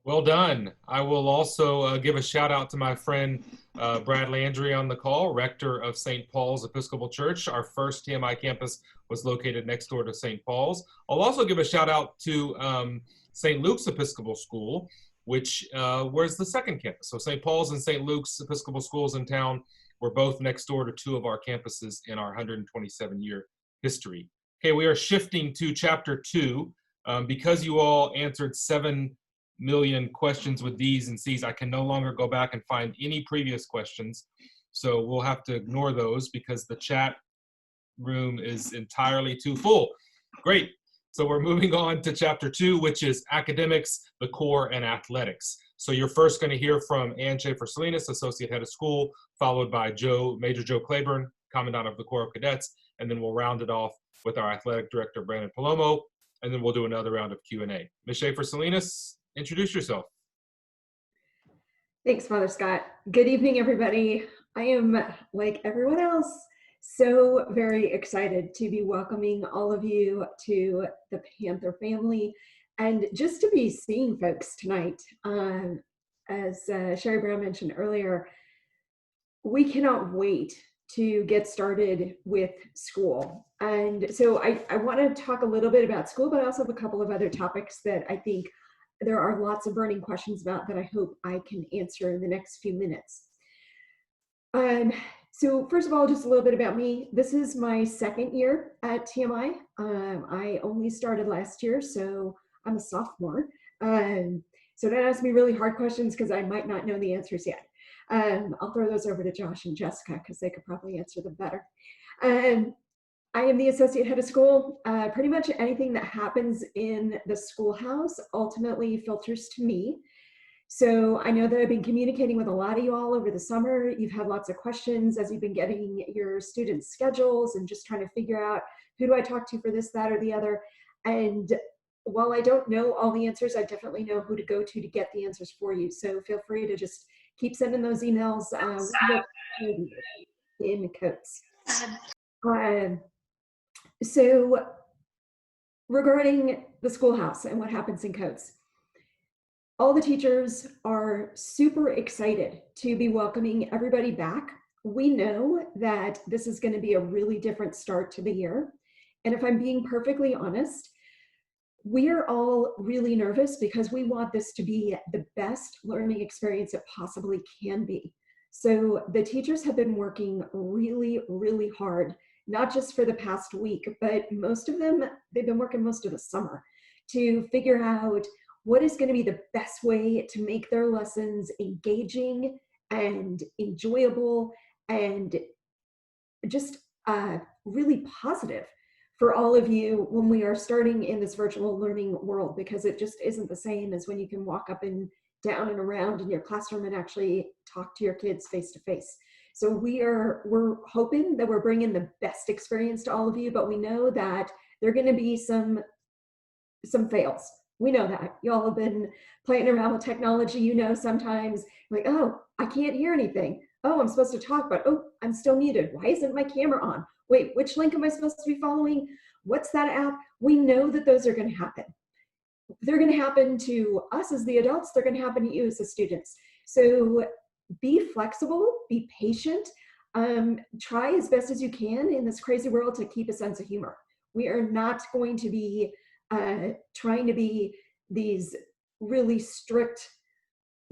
S1: Well done. I will also give a shout out to my friend Brad Landry on the call, rector of St. Paul's Episcopal Church. Our first TMI campus was located next door to St. Paul's. I'll also give a shout out to St. Luke's Episcopal School, which was the second campus. So St. Paul's and St. Luke's Episcopal schools in town were both next door to 2 of our campuses in our 127-year history. Okay, we are shifting to chapter 2. Because you all answered 7 million questions with D's and C's, I can no longer go back and find any previous questions. So we'll have to ignore those because the chat room is entirely too full. Great. So we're moving on to chapter 2, which is academics, the core, and athletics. So you're first going to hear from Ann Schaefer-Salinas, Associate Head of School, followed by Major Joe Clayburn, Commandant of the Corps of Cadets, and then we'll round it off with our Athletic Director, Brandon Paloma, and then we'll do another round of Q&A. Ms. Schaefer-Salinas, introduce yourself.
S9: Thanks, Father Scott. Good evening, everybody. I am, like everyone else, so very excited to be welcoming all of you to the Panther family and just to be seeing folks tonight. As Sherry Brown mentioned earlier, we cannot wait to get started with school. And so I want to talk a little bit about school, but I also have a couple of other topics that I think there are lots of burning questions about that I hope I can answer in the next few minutes. So first of all, just a little bit about me. This is my 2nd year at TMI. I only started last year, so I'm a sophomore. So don't ask me really hard questions because I might not know the answers yet. I'll throw those over to Josh and Jessica because they could probably answer them better. I am the associate head of school. Pretty much anything that happens in the schoolhouse ultimately filters to me. So I know that I've been communicating with a lot of you all over the summer. You've had lots of questions as you've been getting your students' schedules and just trying to figure out who do I talk to for this, that, or the other. And while I don't know all the answers, I definitely know who to go to get the answers for you. So feel free to just keep sending those emails in quotes. So regarding the schoolhouse and what happens in codes, all the teachers are super excited to be welcoming everybody back. We know that this is going to be a really different start to the year. And if I'm being perfectly honest, we are all really nervous because we want this to be the best learning experience it possibly can be. So the teachers have been working really, really hard, not just for the past week, but most of them, they've been working most of the summer to figure out what is going to be the best way to make their lessons engaging and enjoyable and just really positive for all of you when we are starting in this virtual learning world, because it just isn't the same as when you can walk up and down and around in your classroom and actually talk to your kids face to face. So we're hoping that we're bringing the best experience to all of you, but we know that there are going to be some fails. We know that. Y'all have been playing around with technology. You know, sometimes like, oh, I can't hear anything. Oh, I'm supposed to talk, but oh, I'm still muted. Why isn't my camera on? Wait, which link am I supposed to be following? What's that app? We know that those are going to happen. They're going to happen to us as the adults. They're going to happen to you as the students. So be flexible, be patient, try as best as you can in this crazy world to keep a sense of humor. We are not going to be trying to be these really strict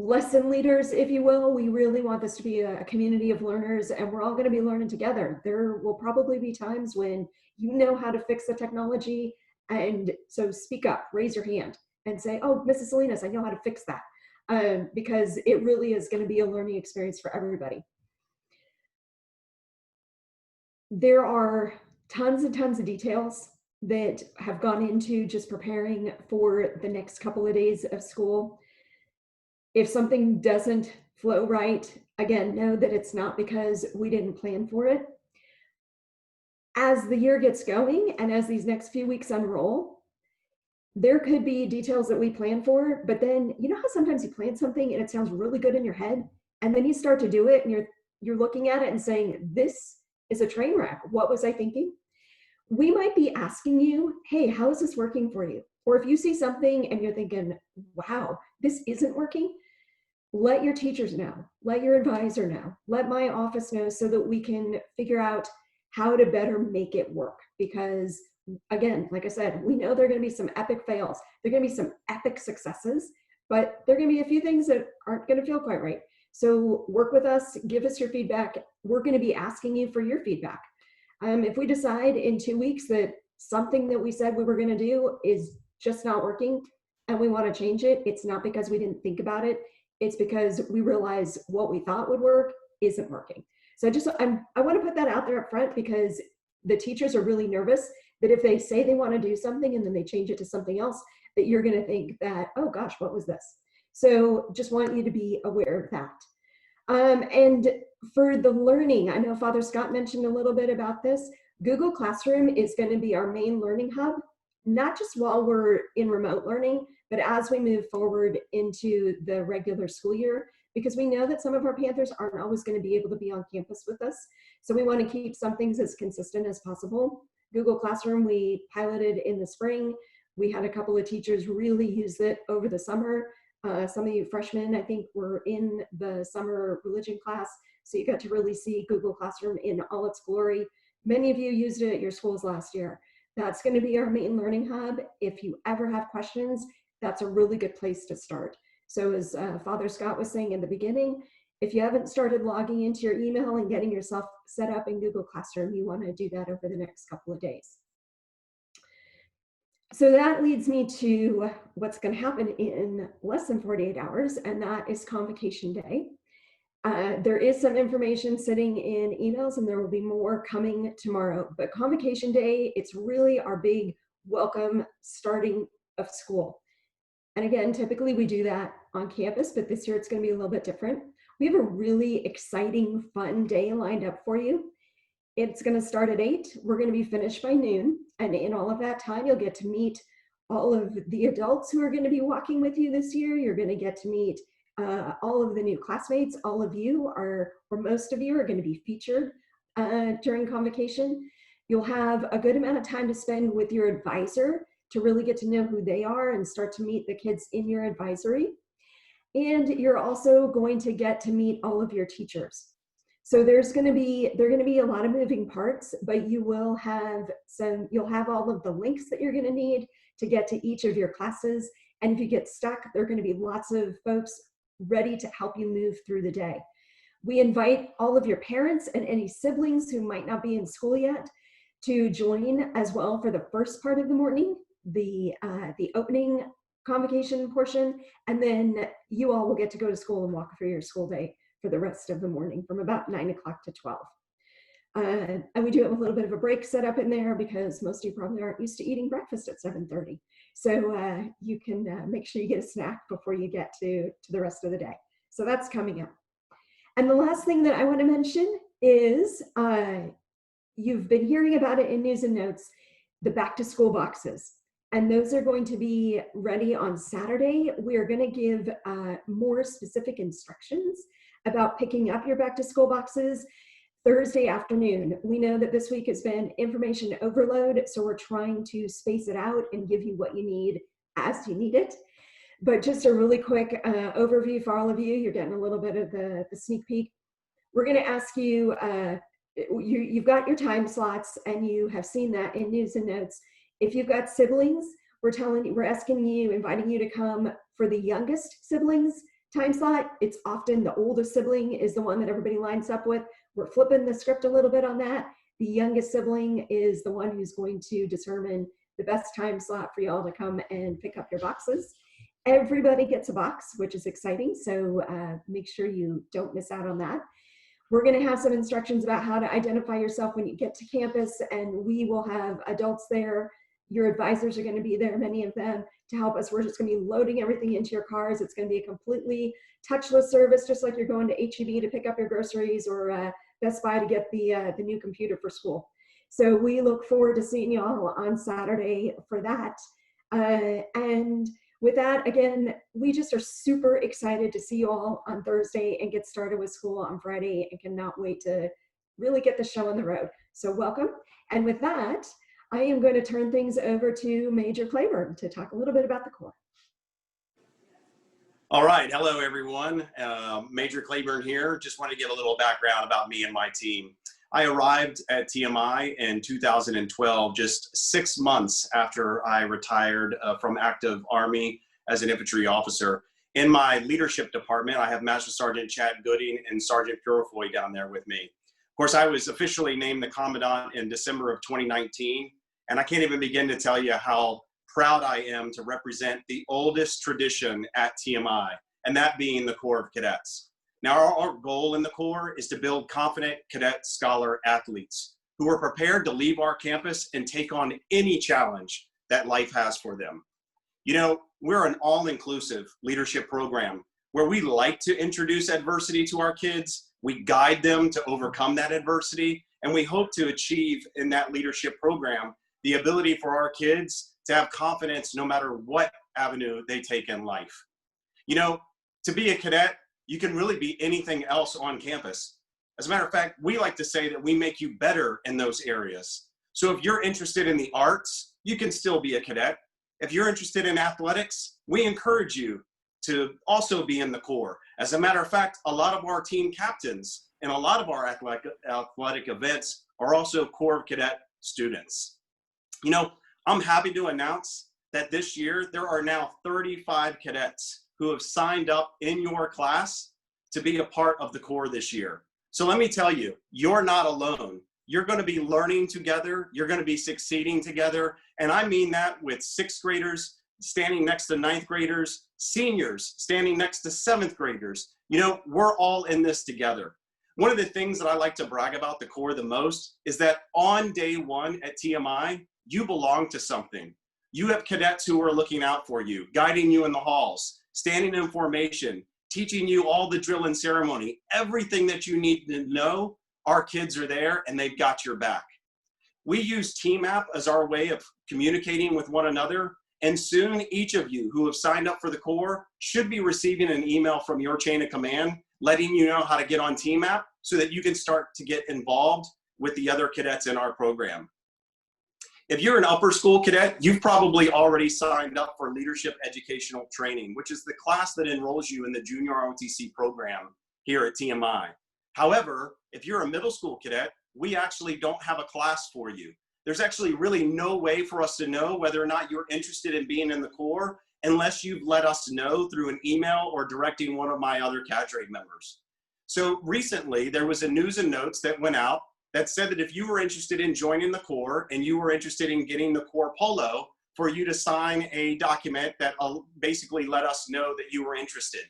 S9: lesson leaders, if you will. We really want this to be a community of learners, and we're all going to be learning together. There will probably be times when you know how to fix the technology, and so speak up, raise your hand, and say, oh, Mrs. Salinas, I know how to fix that, because it really is going to be a learning experience for everybody. There are tons and tons of details that have gone into just preparing for the next couple of days of school. If something doesn't flow right, again, know that it's not because we didn't plan for it. As the year gets going and as these next few weeks unroll, there could be details that we plan for, but then you know how sometimes you plan something and it sounds really good in your head, and then you start to do it and you're looking at it and saying, this is a train wreck. What was I thinking? We might be asking you, hey, how is this working for you? Or if you see something and you're thinking, wow, this isn't working, let your teachers know, let your advisor know, let my office know, so that we can figure out how to better make it work. Because again, like I said, we know there are going to be some epic fails. There are going to be some epic successes, but there are going to be a few things that aren't going to feel quite right. So work with us, give us your feedback. We're going to be asking you for your feedback. If we decide in 2 weeks that something that we said we were going to do is just not working and we want to change it, it's not because we didn't think about it. It's because we realize what we thought would work isn't working. So I want to put that out there up front, because the teachers are really nervous that if they say they want to do something and then they change it to something else, that you're going to think that, oh gosh, what was this? So just want you to be aware of that. And for the learning, I know Father Scott mentioned a little bit about this. Google Classroom is going to be our main learning hub, not just while we're in remote learning, but as we move forward into the regular school year, because we know that some of our Panthers aren't always going to be able to be on campus with us. So we want to keep some things as consistent as possible. Google Classroom, we piloted in the spring. We had a couple of teachers really use it over the summer. Some of you freshmen, I think, were in the summer religion class, so you got to really see Google Classroom in all its glory. Many of you used it at your schools last year. That's going to be our main learning hub. If you ever have questions, that's a really good place to start. So as Father Scott was saying in the beginning, if you haven't started logging into your email and getting yourself set up in Google Classroom, you want to do that over the next couple of days. So that leads me to what's going to happen in less than 48 hours, and that is Convocation Day. There is some information sitting in emails, and there will be more coming tomorrow. But Convocation Day, it's really our big welcome starting of school. And again, typically we do that on campus, but this year it's going to be a little bit different. We have a really exciting, fun day lined up for you. It's going to start at 8. We're going to be finished by noon. And in all of that time, you'll get to meet all of the adults who are going to be walking with you this year. You're going to get to meet all of the new classmates. All of you are, or most of you are going to be featured during Convocation. You'll have a good amount of time to spend with your advisor to really get to know who they are and start to meet the kids in your advisory. And you're also going to get to meet all of your teachers. So there are going to be a lot of moving parts, but you'll have all of the links that you're going to need to get to each of your classes. And if you get stuck, there are going to be lots of folks ready to help you move through the day. We invite all of your parents and any siblings who might not be in school yet to join as well for the first part of the morning, the opening convocation portion, and then you all will get to go to school and walk through your school day for the rest of the morning from about 9 o'clock to 12. And we do have a little bit of a break set up in there because most of you probably aren't used to eating breakfast at 7:30. So you can make sure you get a snack before you get to the rest of the day. So that's coming up. And the last thing that I want to mention is you've been hearing about it in news and notes, the back to school boxes. And those are going to be ready on Saturday. We are going to give more specific instructions about picking up your back to school boxes Thursday afternoon. We know that this week has been information overload, so we're trying to space it out and give you what you need as you need it. But just a really quick overview for all of you. You're getting a little bit of the sneak peek. We're going to ask you, you've got your time slots and you have seen that in news and notes. If you've got siblings, we're asking you, inviting you to come for the youngest siblings time slot. It's often the oldest sibling is the one that everybody lines up with. We're flipping the script a little bit on that. The youngest sibling is the one who's going to determine the best time slot for y'all to come and pick up your boxes. Everybody gets a box, which is exciting. So make sure you don't miss out on that. We're going to have some instructions about how to identify yourself when you get to campus, and we will have adults there. Your advisors are going to be there, many of them, to help us. We're just going to be loading everything into your cars. It's going to be a completely touchless service, just like you're going to H-E-B to pick up your groceries or Best Buy to get the new computer for school. So we look forward to seeing you all on Saturday for that. And with that, again, we just are super excited to see you all on Thursday and get started with school on Friday and cannot wait to really get the show on the road. So welcome. And with that, I am going to turn things over to Major Clayburn to talk a little bit about the Corps.
S10: All right. Hello, everyone. Major Clayburn here. Just want to give a little background about me and my team. I arrived at TMI in 2012, just 6 months after I retired from active Army as an infantry officer. In my leadership department, I have Master Sergeant Chad Gooding and Sergeant Purifoy down there with me. Of course, I was officially named the Commandant in December of 2019, and I can't even begin to tell you how proud I am to represent the oldest tradition at TMI, and that being the Corps of Cadets. Now, our goal in the Corps is to build confident cadet scholar athletes who are prepared to leave our campus and take on any challenge that life has for them. You know, we're an all-inclusive leadership program where we like to introduce adversity to our kids, we guide them to overcome that adversity, and we hope to achieve in that leadership program the ability for our kids to have confidence no matter what avenue they take in life. You know, to be a cadet, you can really be anything else on campus. As a matter of fact, we like to say that we make you better in those areas. So if you're interested in the arts, you can still be a cadet. If you're interested in athletics, we encourage you to also be in the Corps. As a matter of fact, a lot of our team captains and a lot of our athletic events are also Corps of Cadet students. You know, I'm happy to announce that this year there are now 35 cadets who have signed up in your class to be a part of the Corps this year. So let me tell you, you're not alone. You're going to be learning together. You're going to be succeeding together. And I mean that with 6th graders standing next to 9th graders, seniors standing next to 7th graders. You know, we're all in this together. One of the things that I like to brag about the Corps the most is that on day one at TMI, you belong to something. You have cadets who are looking out for you, guiding you in the halls, standing in formation, teaching you all the drill and ceremony. Everything that you need to know, our kids are there and they've got your back. We use TMAP as our way of communicating with one another, and soon each of you who have signed up for the Corps should be receiving an email from your chain of command letting you know how to get on TMAP so that you can start to get involved with the other cadets in our program. If you're an upper school cadet, you've probably already signed up for leadership educational training, which is the class that enrolls you in the junior ROTC program here at TMI. However, if you're a middle school cadet, we actually don't have a class for you. There's actually really no way for us to know whether or not you're interested in being in the Corps unless you've let us know through an email or directing one of my other cadre members. So recently there was a news and notes that went out that said that if you were interested in joining the Corps and you were interested in getting the Corps polo, for you to sign a document that basically let us know that you were interested.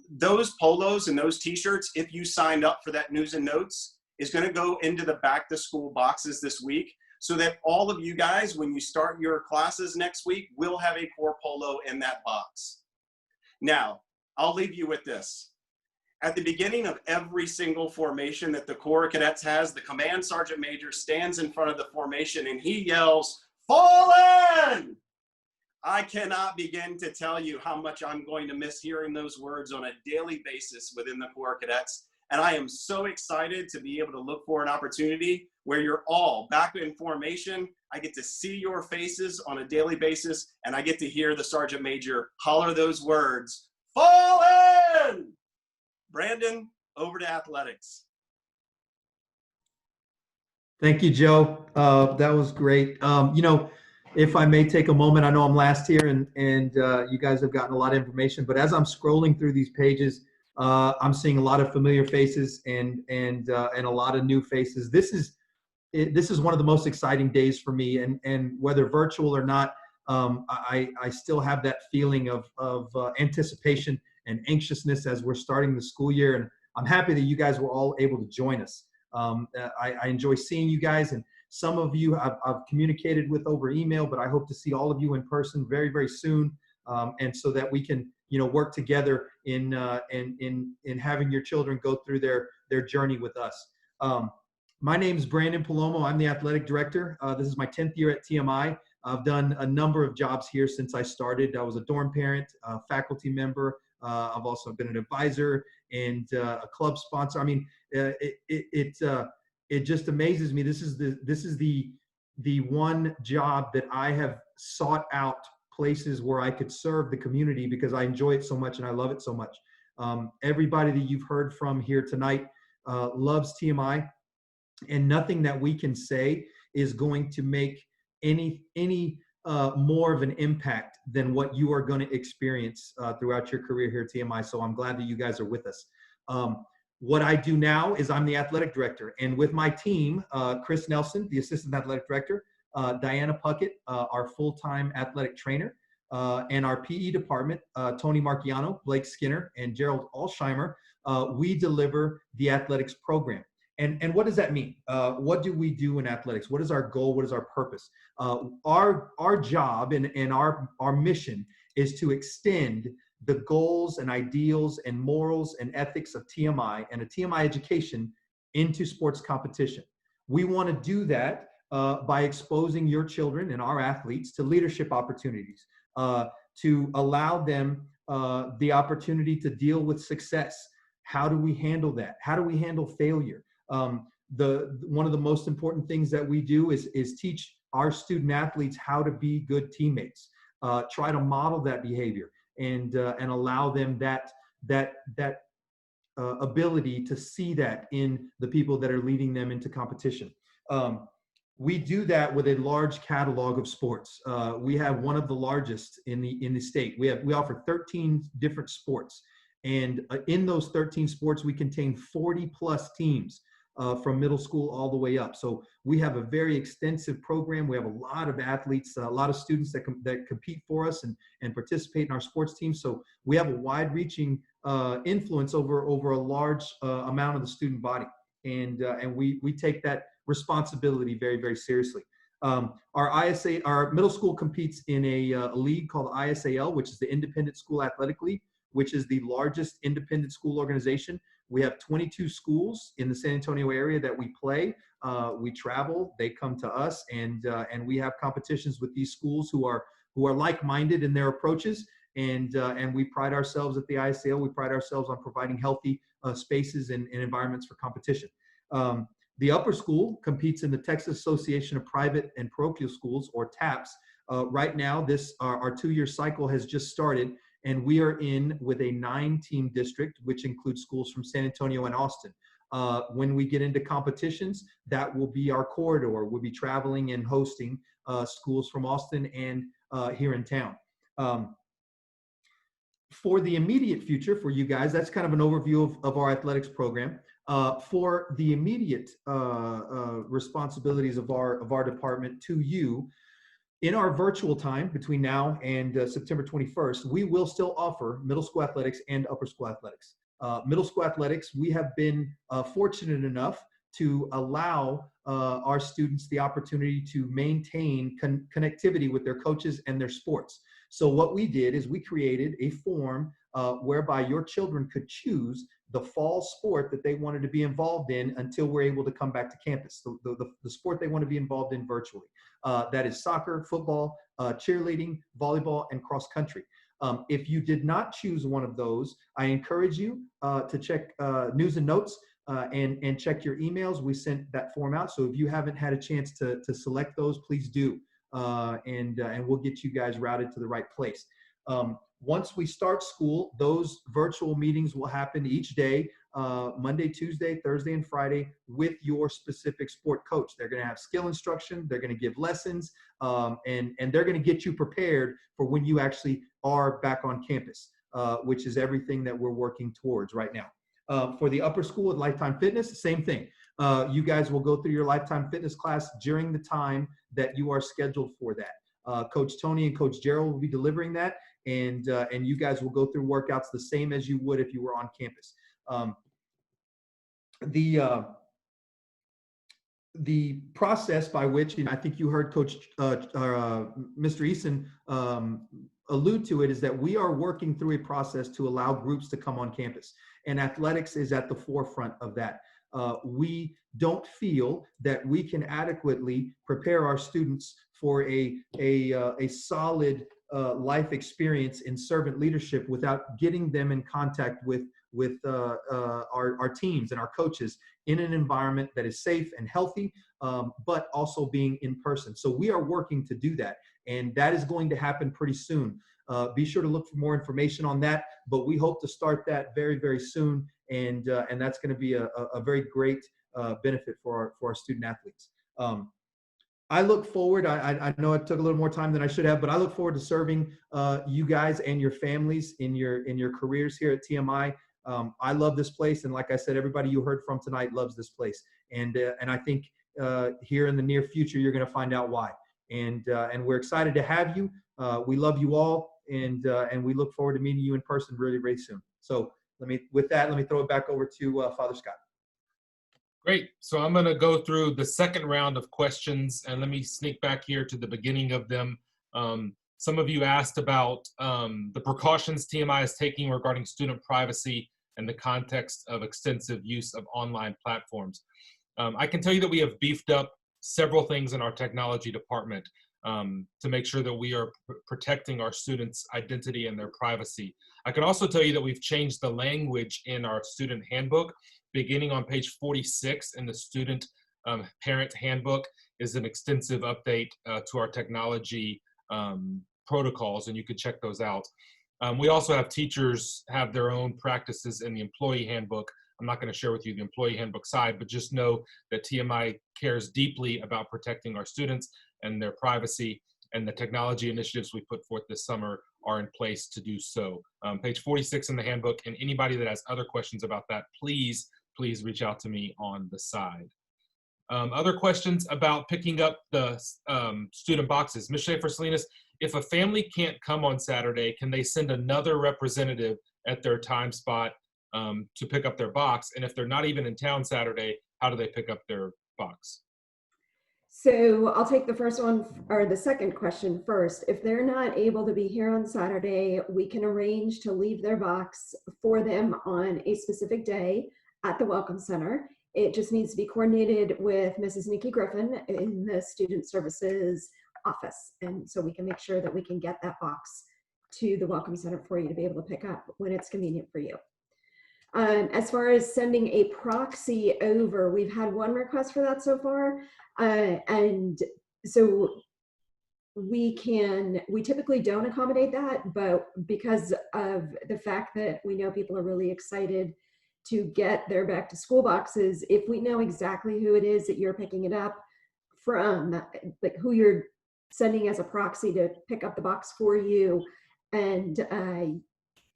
S10: Those polos and those t-shirts, if you signed up for that news and notes, is going to go into the back to school boxes this week, so that all of you guys, when you start your classes next week, will have a Corps polo in that box. Now, I'll leave you with this. At the beginning of every single formation that the Corps Cadets has, the Command Sergeant Major stands in front of the formation and he yells, "Fall in!" I cannot begin to tell you how much I'm going to miss hearing those words on a daily basis within the Corps Cadets. And I am so excited to be able to look for an opportunity where you're all back in formation. I get to see your faces on a daily basis, and I get to hear the Sergeant Major holler those words, "Fall in!" Brandon, over to athletics.
S11: Thank you, Joe. That was great. You know, if I may take a moment, I know I'm last here, and you guys have gotten a lot of information, but as I'm scrolling through these pages, I'm seeing a lot of familiar faces and a lot of new faces. This is one of the most exciting days for me, and whether virtual or not, I still have that feeling of anticipation and anxiousness as we're starting the school year, and I'm happy that you guys were all able to join us. I enjoy seeing you guys, and some of you I've communicated with over email, but I hope to see all of you in person very, very soon, and so that we can, you know, work together in having your children go through their journey with us. My name is Brandon Paloma. I'm the athletic director. This is my 10th year at TMI. I've done a number of jobs here since I started. I was a dorm parent, a faculty member. I've also been an advisor and a club sponsor. I mean, it just amazes me. This is the one job that I have sought out places where I could serve the community because I enjoy it so much and I love it so much. Everybody that you've heard from here tonight loves TMI, and nothing that we can say is going to make any more of an impact than what you are going to experience throughout your career here at TMI. So I'm glad that you guys are with us. What I do now is I'm the athletic director, and with my team, Chris Nelson, the assistant athletic director, Diana Puckett, our full-time athletic trainer, and our PE department, Tony Marchiano, Blake Skinner, and Gerald Alsheimer, we deliver the athletics program. And what does that mean? What do we do in athletics? What is our goal? What is our purpose? Our job and our mission is to extend the goals and ideals and morals and ethics of TMI and a TMI education into sports competition. We want to do that by exposing your children and our athletes to leadership opportunities, to allow them the opportunity to deal with success. How do we handle that? How do we handle failure? One of the most important things that we do is teach our student athletes how to be good teammates, try to model that behavior, and allow them that ability to see that in the people that are leading them into competition. We do that with a large catalog of sports. We have one of the largest in the state. We offer 13 different sports, and in those 13 sports, we contain 40 plus teams. From middle school all the way up. So we have a very extensive program. We have a lot of athletes, a lot of students that compete for us and participate in our sports teams. So we have a wide-reaching influence over a large amount of the student body. And we take that responsibility very, very seriously. Our middle school competes in a league called ISAL, which is the Independent School Athletic League, which is the largest independent school organization. We have 22 schools in the San Antonio area that we play. We travel, they come to us, and we have competitions with these schools who are like-minded in their approaches. And we pride ourselves at the ISAL. We pride ourselves on providing healthy spaces and environments for competition. The upper school competes in the Texas Association of Private and Parochial Schools, or TAPS. Right now, our 2-year cycle has just started. And we are in with a 9-team district, which includes schools from San Antonio and Austin. When we get into competitions, that will be our corridor. We'll be traveling and hosting schools from Austin and here in town. For the immediate future for you guys, that's kind of an overview of our athletics program. For the immediate responsibilities of our department to you, in our virtual time between now and September 21st, we will still offer middle school athletics and upper school athletics. Middle school athletics, we have been fortunate enough to allow our students the opportunity to maintain connectivity with their coaches and their sports. So what we did is we created a form whereby your children could choose the fall sport that they wanted to be involved in until we're able to come back to campus. So the sport they want to be involved in virtually. That is soccer, football, cheerleading, volleyball, and cross country. If you did not choose one of those, I encourage you to check news and notes and check your emails. We sent that form out. So if you haven't had a chance to select those, please do. And we'll get you guys routed to the right place. Once we start school, those virtual meetings will happen each day, Monday, Tuesday, Thursday, and Friday with your specific sport coach. They're going to have skill instruction. They're going to give lessons, and they're going to get you prepared for when you actually are back on campus, which is everything that we're working towards right now. For the upper school at Lifetime Fitness, same thing. You guys will go through your Lifetime Fitness class during the time that you are scheduled for that. Coach Tony and Coach Gerald will be delivering that, and you guys will go through workouts the same as you would if you were on campus. The process by which, and I think you heard Coach Mr. Eason allude to it, is that we are working through a process to allow groups to come on campus, and athletics is at the forefront of that. We don't feel that we can adequately prepare our students for a solid life experience in servant leadership without getting them in contact with our teams and our coaches in an environment that is safe and healthy, but also being in person. So we are working to do that, and that is going to happen pretty soon. Be sure to look for more information on that, but we hope to start that very, very soon, and that's going to be a very great benefit for our student athletes. I look forward, I know it took a little more time than I should have, but I look forward to serving you guys and your families in your careers here at TMI. I love this place, and like I said, everybody you heard from tonight loves this place, and I think here in the near future you're going to find out why. And we're excited to have you. We love you all, and we look forward to meeting you in person really, really soon. So let me throw it back over to Father Scott.
S1: Great. So I'm going to go through the second round of questions, and let me sneak back here to the beginning of them. Some of you asked about the precautions TMI is taking regarding student privacy and the context of extensive use of online platforms. I can tell you that we have beefed up several things in our technology department to make sure that we are protecting our students' identity and their privacy. I can also tell you that we've changed the language in our student handbook. Beginning on page 46 in the student parent handbook is an extensive update to our technology protocols, and you can check those out. We also have teachers have their own practices in the employee handbook. I'm not going to share with you the employee handbook side, but just know that TMI cares deeply about protecting our students and their privacy, and the technology initiatives we put forth this summer are in place to do so. Page 46 in the handbook, and anybody that has other questions about that, please reach out to me on the side. Other questions about picking up the student boxes. Ms. Schaefer-Salinas, if a family can't come on Saturday, can they send another representative at their time spot to pick up their box? And if they're not even in town Saturday, how do they pick up their box?
S9: So I'll take the first one, or the second question first. If they're not able to be here on Saturday, we can arrange to leave their box for them on a specific day at the Welcome Center. It just needs to be coordinated with Mrs. Nikki Griffin in the Student Services office. And so we can make sure that we can get that box to the Welcome Center for you to be able to pick up when it's convenient for you. As far as sending a proxy over, we've had one request for that so far. And so we typically don't accommodate that, but because of the fact that we know people are really excited to get their back to school boxes, if we know exactly who it is that you're picking it up from, like who you're sending as a proxy to pick up the box for you, and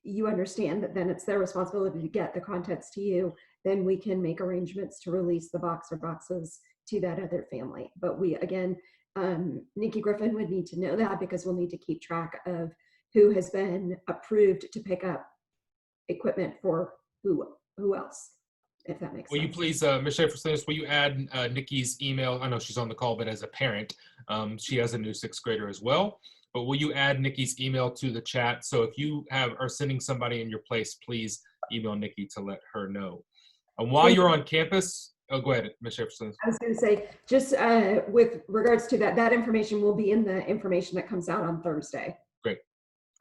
S9: you understand that then it's their responsibility to get the contents to you, then we can make arrangements to release the box or boxes to that other family. But we, again, Nikki Griffin would need to know that, because we'll need to keep track of who has been approved to pick up equipment for who else, if that makes
S1: Will
S9: sense.
S1: you please, Ms. Schaefer-Salinas, will you add Nikki's email? I know she's on the call, but as a parent, she has a new 6th grader as well. But will you add Nikki's email to the chat? So if you are sending somebody in your place, please email Nikki to let her know. And while you're on campus, oh, go ahead, Ms. Schaefer-Salinas.
S9: I was going to say, just with regards to that, that information will be in the information that comes out on Thursday.
S1: Great,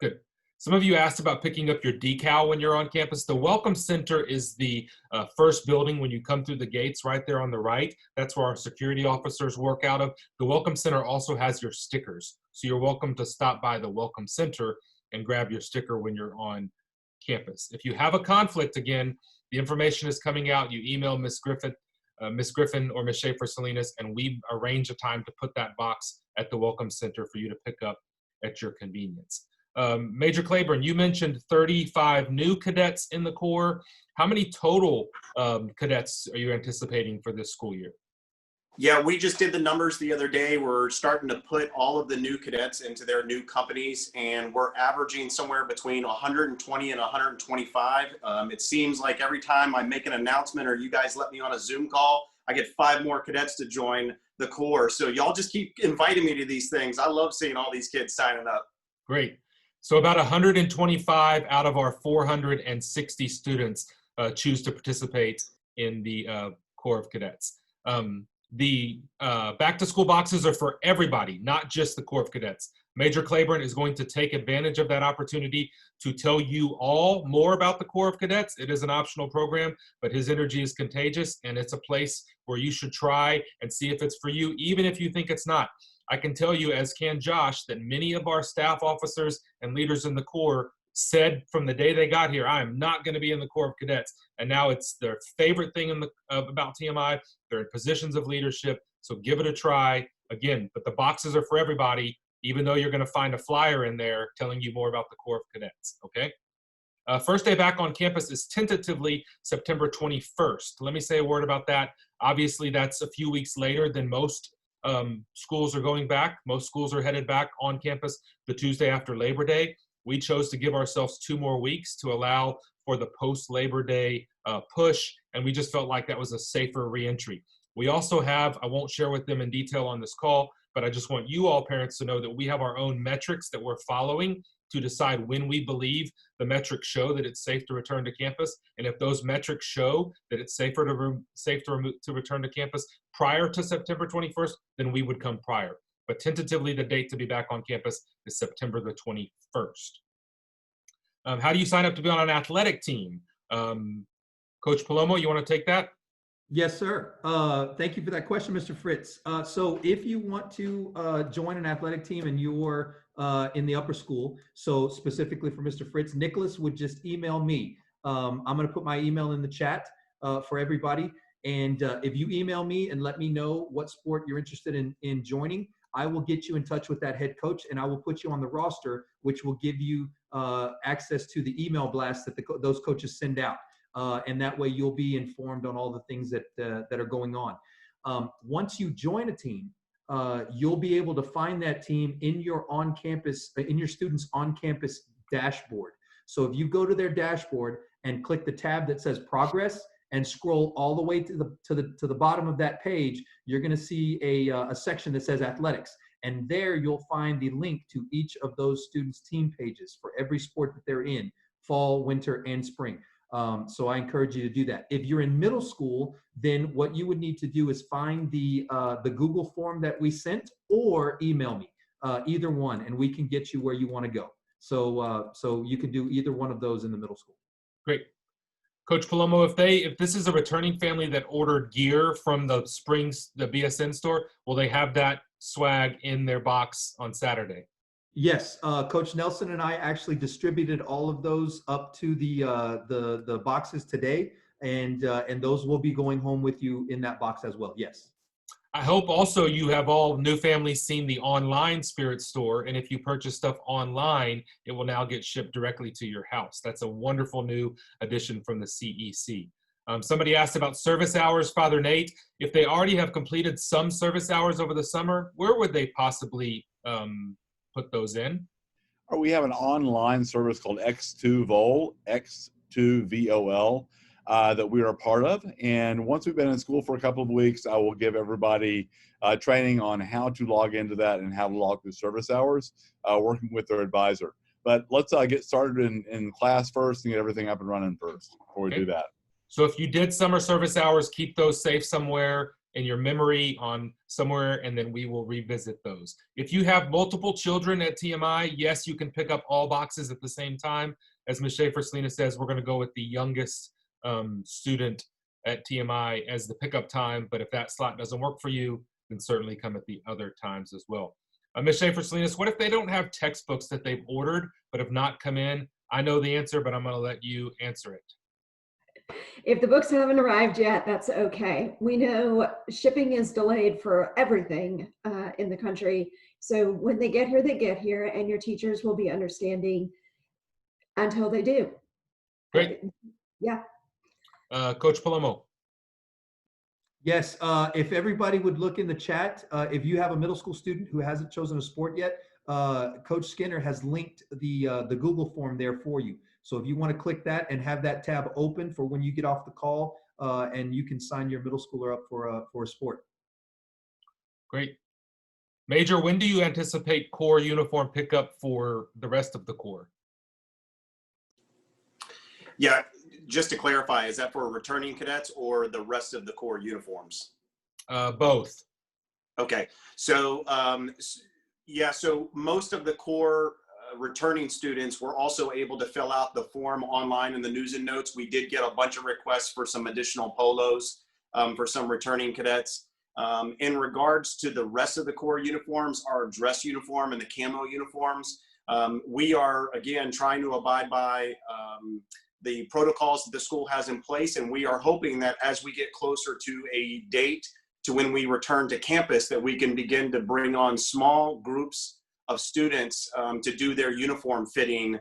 S1: good. Some of you asked about picking up your decal when you're on campus. The Welcome Center is the first building when you come through the gates right there on the right. That's where our security officers work out of. The Welcome Center also has your stickers. So you're welcome to stop by the Welcome Center and grab your sticker when you're on campus. If you have a conflict, again, the information is coming out. You email Ms. Griffin or Ms. Schaefer-Salinas, and we arrange a time to put that box at the Welcome Center for you to pick up at your convenience. Major Clayburn, you mentioned 35 new cadets in the Corps. How many total cadets are you anticipating for this school year?
S10: Yeah, we just did the numbers the other day. We're starting to put all of the new cadets into their new companies, and we're averaging somewhere between 120 and 125. It seems like every time I make an announcement or you guys let me on a Zoom call, I get 5 more cadets to join the Corps. So y'all just keep inviting me to these things. I love seeing all these kids signing up. Great.
S1: So about 125 out of our 460 students choose to participate in the Corps of Cadets. The back-to-school boxes are for everybody, not just the Corps of Cadets. Major Clayburn is going to take advantage of that opportunity to tell you all more about the Corps of Cadets. It is an optional program, but his energy is contagious, and it's a place where you should try and see if it's for you, even if you think it's not. I can tell you, as can Josh, that many of our staff officers and leaders in the Corps said from the day they got here, I am not going to be in the Corps of Cadets. And now it's their favorite thing about TMI. They're in positions of leadership, so give it a try. Again, but the boxes are for everybody, even though you're going to find a flyer in there telling you more about the Corps of Cadets, okay? First day back on campus is tentatively September 21st. Let me say a word about that. Obviously, that's a few weeks later than most schools are going back. Most schools are headed back on campus the Tuesday after Labor Day. We chose to give ourselves 2 more weeks to allow for the post-Labor Day push, and we just felt like that was a safer reentry. We also have, I won't share with them in detail on this call, but I just want you all parents to know that we have our own metrics that we're following to decide when we believe the metrics show that it's safe to return to campus. And if those metrics show that it's safe to return to campus prior to September 21st, then we would come prior. But tentatively, the date to be back on campus is September the 21st. How do you sign up to be on an athletic team? Coach Paloma, you want to take that?
S11: Yes, sir. Thank you for that question, Mr. Fritz. So if you want to join an athletic team and you're in the upper school, so specifically for Mr. Fritz, Nicholas would just email me. I'm going to put my email in the chat for everybody. And if you email me and let me know what sport you're interested in joining, I will get you in touch with that head coach, and I will put you on the roster, which will give you access to the email blast that those coaches send out. And that way you'll be informed on all the things that are going on. Once you join a team, you'll be able to find that team in your students' on-campus dashboard. So if you go to their dashboard and click the tab that says Progress and scroll all the way to the bottom of that page, you're going to see a section that says Athletics. And there you'll find the link to each of those students' team pages for every sport that they're in, fall, winter, and spring. So I encourage you to do that. If you're in middle school, then what you would need to do is find the Google form that we sent, or email me, either one, and we can get you where you want to go. So you can do either one of those in the middle school.
S1: Great. Coach Paloma, if this is a returning family that ordered gear from the BSN store, will they have that swag in their box on Saturday?
S11: Yes, Coach Nelson and I actually distributed all of those up to the boxes today, and those will be going home with you in that box as well. Yes.
S1: I hope also you have all new families seen the online Spirit Store, and if you purchase stuff online, it will now get shipped directly to your house. That's a wonderful new addition from the CEC. Somebody asked about service hours, Father Nate. If they already have completed some service hours over the summer, where would they possibly put those in?
S4: We have an online service called X2VOL, X2VOL, that we are a part of. And once we've been in school for a couple of weeks, I will give everybody training on how to log into that and how to log through service hours, working with their advisor. But let's get started in class first and get everything up and running first before we do that.
S1: So if you did summer service hours, keep those safe somewhere in your memory on somewhere, and then we will revisit those. If you have multiple children at TMI, yes, you can pick up all boxes at the same time. As Ms. Schaefer-Selena says, we're gonna go with the youngest student at TMI as the pickup time, but if that slot doesn't work for you, then certainly come at the other times as well. Ms. Schaefer-Selena, what if they don't have textbooks that they've ordered but have not come in? I know the answer, but I'm gonna let you answer it.
S9: If the books haven't arrived yet, that's okay. We know shipping is delayed for everything in the country. So when they get here, and your teachers will be understanding until they do.
S1: Great.
S9: Yeah.
S1: Coach Paloma.
S11: Yes, if everybody would look in the chat, if you have a middle school student who hasn't chosen a sport yet, Coach Skinner has linked the Google form there for you. So if you want to click that and have that tab open for when you get off the call, and you can sign your middle schooler up for a sport.
S1: Great. Major, when do you anticipate core uniform pickup for the rest of the core?
S10: Yeah, just to clarify, is that for returning cadets or the rest of the core uniforms?
S1: Both.
S10: Okay, so yeah, so most of the core returning students were also able to fill out the form online in the news and notes. We did get a bunch of requests for some additional polos for some returning cadets. In regards to the rest of the core uniforms, our dress uniform and the camo uniforms, we are, again, trying to abide by the protocols that the school has in place, and we are hoping that as we get closer to a date to when we return to campus, that we can begin to bring on small groups of students to do their uniform fitting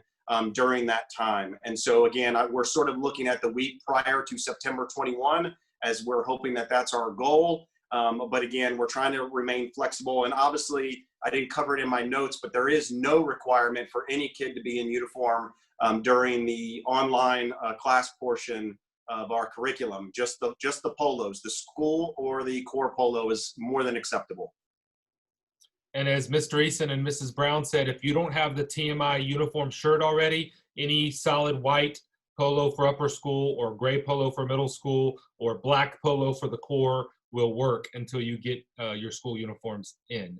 S10: during that time. And so again, we're sort of looking at the week prior to September 21 as we're hoping that that's our goal. But again, we're trying to remain flexible. And obviously, I didn't cover it in my notes, but there is no requirement for any kid to be in uniform during the online class portion of our curriculum. Just the polos, the school or the core polo is more than acceptable.
S1: And as Mr. Eason and Mrs. Brown said, if you don't have the TMI uniform shirt already, any solid white polo for upper school or gray polo for middle school or black polo for the core will work until you get your school uniforms in.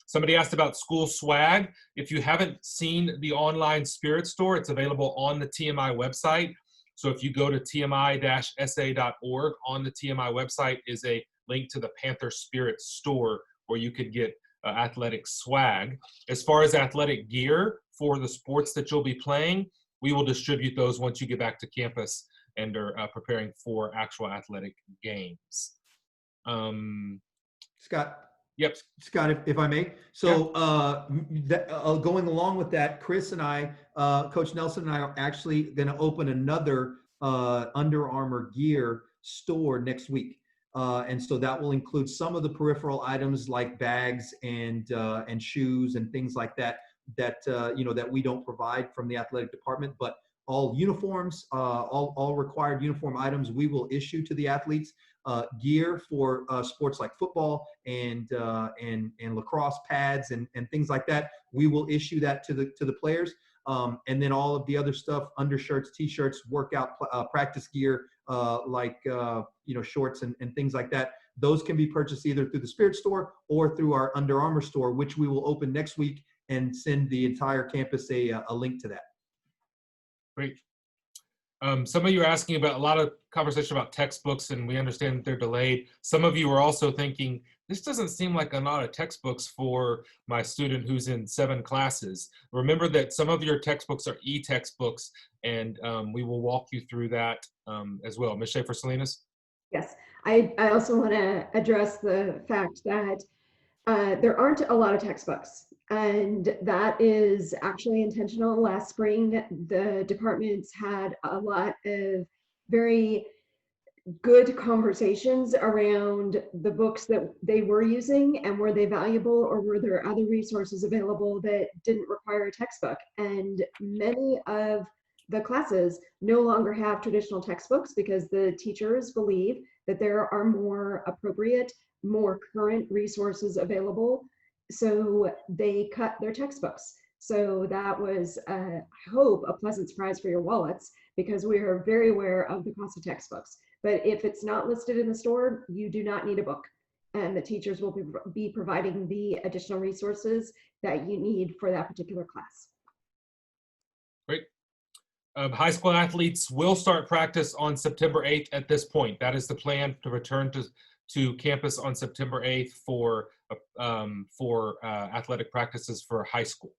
S1: Somebody asked about school swag. If you haven't seen the online Spirit Store, it's available on the TMI website. So if you go to tmi-sa.org, on the TMI website is a link to the Panther Spirit Store where you could get athletic swag. As far as athletic gear for the sports that you'll be playing, we will distribute those once you get back to campus and are preparing for actual athletic games.
S11: Scott.
S1: Yep.
S11: Scott, if I may. So going along with that, Chris and I, Coach Nelson and I are actually going to open another Under Armour gear store next week. And so that will include some of the peripheral items like bags and shoes and things like that that we don't provide from the athletic department, but all uniforms, all required uniform items we will issue to the athletes. Gear for sports like football and lacrosse pads and things like that, we will issue that to the players. And then all of the other stuff, undershirts, t-shirts, workout practice gear, like shorts and things like that, those can be purchased either through the Spirit Store or through our Under Armour store, which we will open next week and send the entire campus a link to that.
S1: Great. Some of you are asking about a lot of conversation about textbooks, and we understand that they're delayed. Some of you are also thinking, this doesn't seem like a lot of textbooks for my student who's in 7 classes. Remember that some of your textbooks are e-textbooks, and we will walk you through that as well. Ms. Schaefer-Salinas?
S9: Yes, I also want to address the fact that there aren't a lot of textbooks, and that is actually intentional. Last spring, the departments had a lot of very good conversations around the books that they were using, and were they valuable, or were there other resources available that didn't require a textbook. And many of the classes no longer have traditional textbooks because the teachers believe that there are more appropriate, more current resources available. So they cut their textbooks. So that was, I hope, a pleasant surprise for your wallets, because we are very aware of the cost of textbooks. But if it's not listed in the store, you do not need a book. And the teachers will be providing the additional resources that you need for that particular class.
S1: Great. High school athletes will start practice on September 8th at this point. That is the plan, to return to campus on September 8th for athletic practices for high school.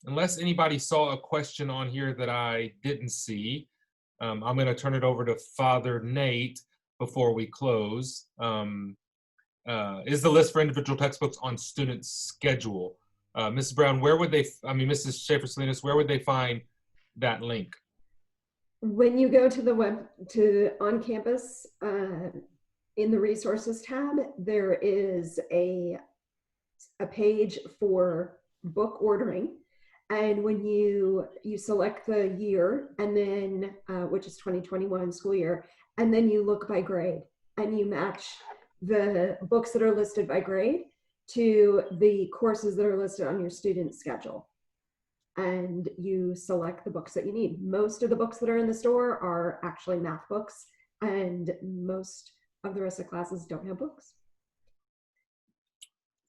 S1: Unless anybody saw a question on here that I didn't see, I'm going to turn it over to Father Nate before we close. Is the list for individual textbooks on student schedule? Mrs. Brown, Mrs. Schaefer-Salinas, where would they find that link?
S9: When you go to the web, on campus, in the resources tab, there is a page for book ordering. And when you select the year, and then, which is 2021 school year, and then you look by grade, and you match the books that are listed by grade to the courses that are listed on your student schedule. And you select the books that you need. Most of the books that are in the store are actually math books, and most of the rest of the classes don't have books.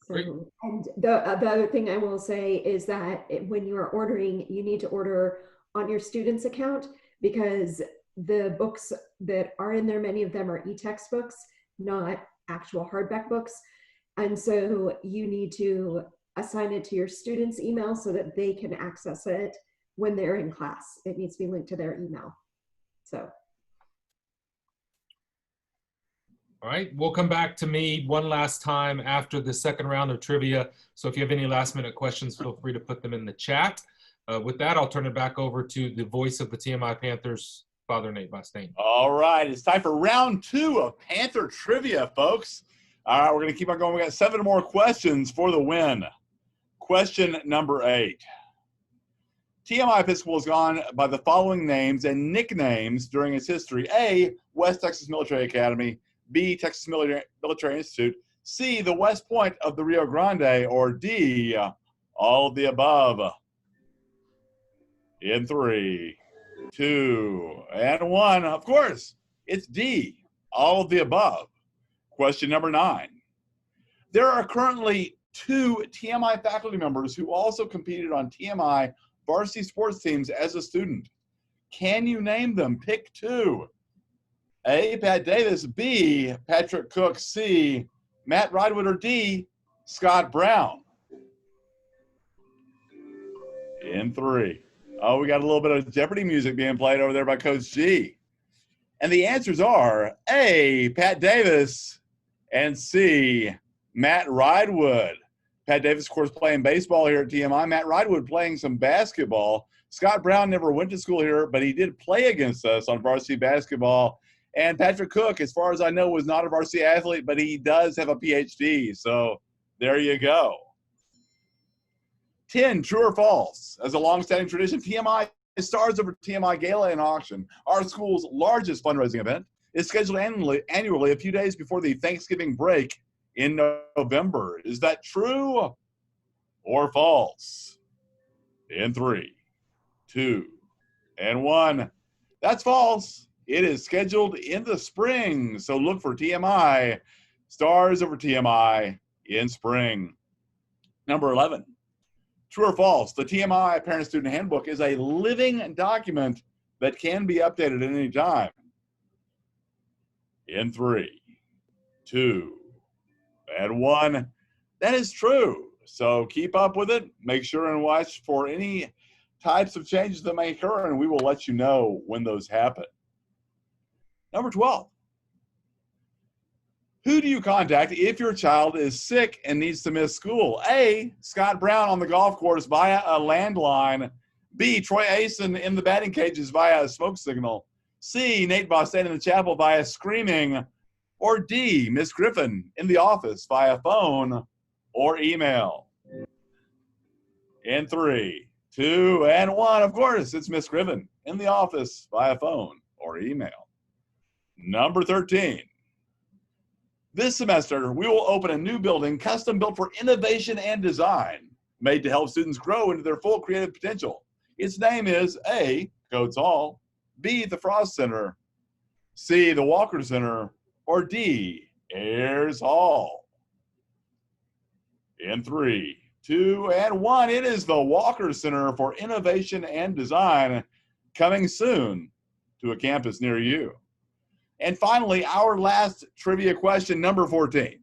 S9: So, and the other thing I will say is that when you are ordering, you need to order on your student's account, because the books that are in there, many of them are e-text books, not actual hardback books. And so you need to assign it to your student's email so that they can access it when they're in class. It needs to be linked to their email. So.
S1: All right, we'll come back to me one last time after the second round of trivia. So if you have any last minute questions, feel free to put them in the chat. With that, I'll turn it back over to the voice of the TMI Panthers, Father Nate Bostain.
S4: All right, it's time for round 2 of Panther Trivia, folks. All right, we're going to keep on going. We got 7 more questions for the win. Question number 8. TMI Episcopal has gone by the following names and nicknames during its history. A, West Texas Military Academy. B, Texas Military Institute. C, the West Point of the Rio Grande. Or D, all of the above. In 3, 2, and 1. Of course, it's D, all of the above. Question number 9. There are currently 2 TMI faculty members who also competed on TMI varsity sports teams as a student. Can you name them? Pick 2. A, Pat Davis. B, Patrick Cook. C, Matt Ridewood. Or D, Scott Brown. In 3. Oh, we got a little bit of Jeopardy music being played over there by Coach G. And the answers are A, Pat Davis, and C, Matt Ridewood. Pat Davis, of course, playing baseball here at TMI. Matt Ridewood playing some basketball. Scott Brown never went to school here, but he did play against us on varsity basketball. And Patrick Cook, as far as I know, was not a varsity athlete, but he does have a PhD. So there you go. 10, true or false? As a long-standing tradition, TMI stars over TMI Gala and Auction, our school's largest fundraising event, is scheduled annually a few days before the Thanksgiving break in November. Is that true or false? In 3, 2, and 1. That's false. It is scheduled in the spring, so look for TMI stars over TMI in spring. Number 11. True or false? The TMI Parent-Student Handbook is a living document that can be updated at any time. In 3, 2, and 1. That is true. So keep up with it. Make sure and watch for any types of changes that may occur, and we will let you know when those happen. Number 12. Who do you contact if your child is sick and needs to miss school? A, Scott Brown on the golf course via a landline. B, Troy Eason in the batting cages via a smoke signal. C, Nate Bostain in the chapel via screaming. Or D, Miss Griffin in the office via phone or email. In 3, 2, and 1, of course, it's Miss Griffin in the office via phone or email. Number 13. This semester, we will open a new building custom built for innovation and design, made to help students grow into their full creative potential. Its name is A, Coates Hall, B, the Frost Center, C, the Walker Center, or D, Ayers Hall. In 3, 2, and 1, it is the Walker Center for Innovation and Design, coming soon to a campus near you. And finally, our last trivia question, number 14.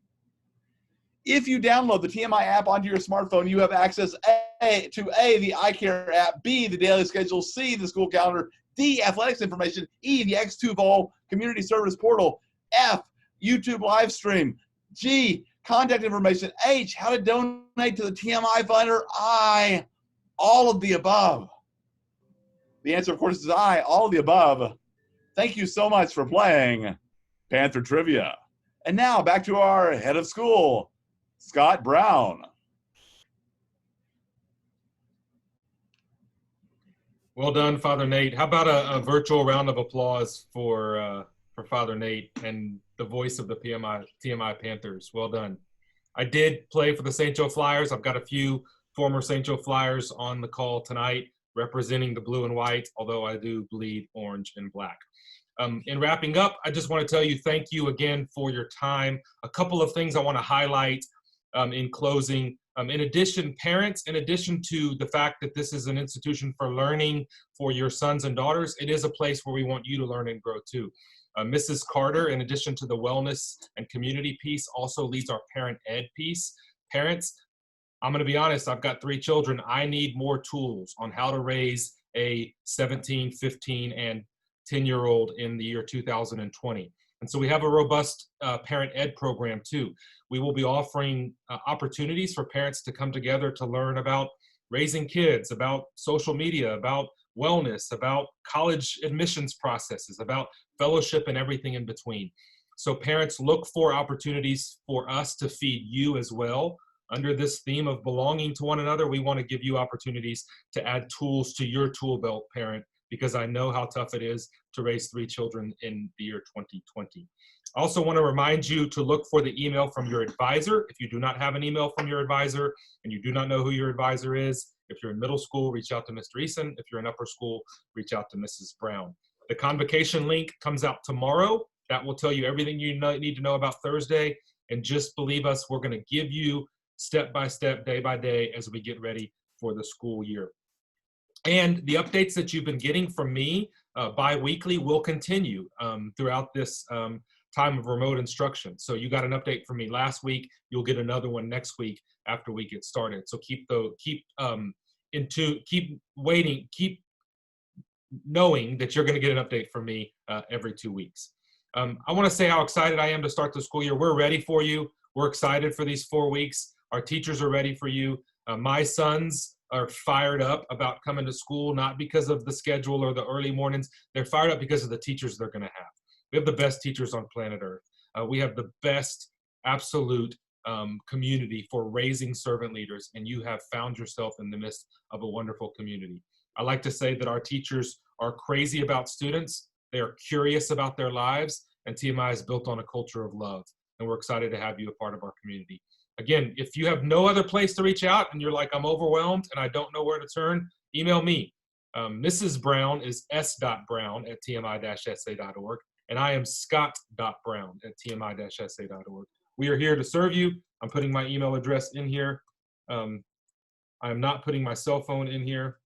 S4: If you download the TMI app onto your smartphone, you have access to A, the iCare app, B, the daily schedule, C, the school calendar, D, athletics information, E, the X2 Bowl community service portal, F, YouTube live stream, G, contact information, H, how to donate to the TMI Fund, or I, all of the above. The answer, of course, is I, all of the above. Thank you so much for playing Panther Trivia. And now back to our head of school, Scott Brown.
S1: Well done, Father Nate. How about a virtual round of applause for Father Nate and the voice of the TMI Panthers? Well done. I did play for the St. Joe Flyers. I've got a few former St. Joe Flyers on the call tonight representing the blue and white, although I do bleed orange and black. In wrapping up, I just want to tell you thank you again for your time. A couple of things I want to highlight in closing. In addition, parents, in addition to the fact that this is an institution for learning for your sons and daughters, it is a place where we want you to learn and grow too. Mrs. Carter, in addition to the wellness and community piece, also leads our parent ed piece. Parents, I'm going to be honest, I've got 3 children. I need more tools on how to raise a 17, 15, and 10-year-old in the year 2020. And so we have a robust parent ed program too. We will be offering opportunities for parents to come together to learn about raising kids, about social media, about wellness, about college admissions processes, about fellowship and everything in between. So parents, look for opportunities for us to feed you as well. Under this theme of belonging to one another, we want to give you opportunities to add tools to your tool belt, parent, because I know how tough it is to raise 3 children in the year 2020. I also want to remind you to look for the email from your advisor. If you do not have an email from your advisor and you do not know who your advisor is, if you're in middle school, reach out to Mr. Eason. If you're in upper school, reach out to Mrs. Brown. The Convocation link comes out tomorrow. That will tell you everything you need to know about Thursday. And just believe us, we're going to give you step by step, day by day, as we get ready for the school year. And the updates that you've been getting from me bi-weekly will continue throughout this time of remote instruction. So you got an update from me last week. You'll get another one next week after we get started. So keep waiting, keep knowing that you're going to get an update from me every 2 weeks. I want to say how excited I am to start the school year. We're ready for you. We're excited for these 4 weeks. Our teachers are ready for you. My sons are fired up about coming to school, not because of the schedule or the early mornings. They're fired up because of the teachers they're going to have. We have the best teachers on planet Earth. We have the best absolute community for raising servant leaders, and you have found yourself in the midst of a wonderful community. I like to say that our teachers are crazy about students. They are curious about their lives, and TMI is built on a culture of love, and we're excited to have you a part of our community. Again, if you have no other place to reach out and you're like, I'm overwhelmed and I don't know where to turn, email me. Mrs. Brown is s.brown@tmi-sa.org, and I am scott.brown@tmi-sa.org. We are here to serve you. I'm putting my email address in here. I am not putting my cell phone in here.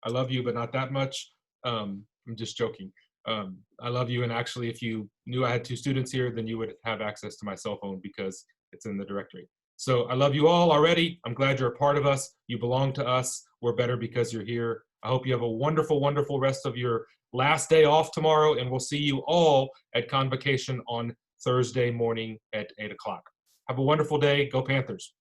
S1: I love you, but not that much. I'm just joking. I love you, and actually, if you knew I had 2 students here, then you would have access to my cell phone because it's in the directory. So I love you all already. I'm glad you're a part of us. You belong to us. We're better because you're here. I hope you have a wonderful, wonderful rest of your last day off tomorrow, and we'll see you all at Convocation on Thursday morning at 8 o'clock. Have a wonderful day. Go Panthers.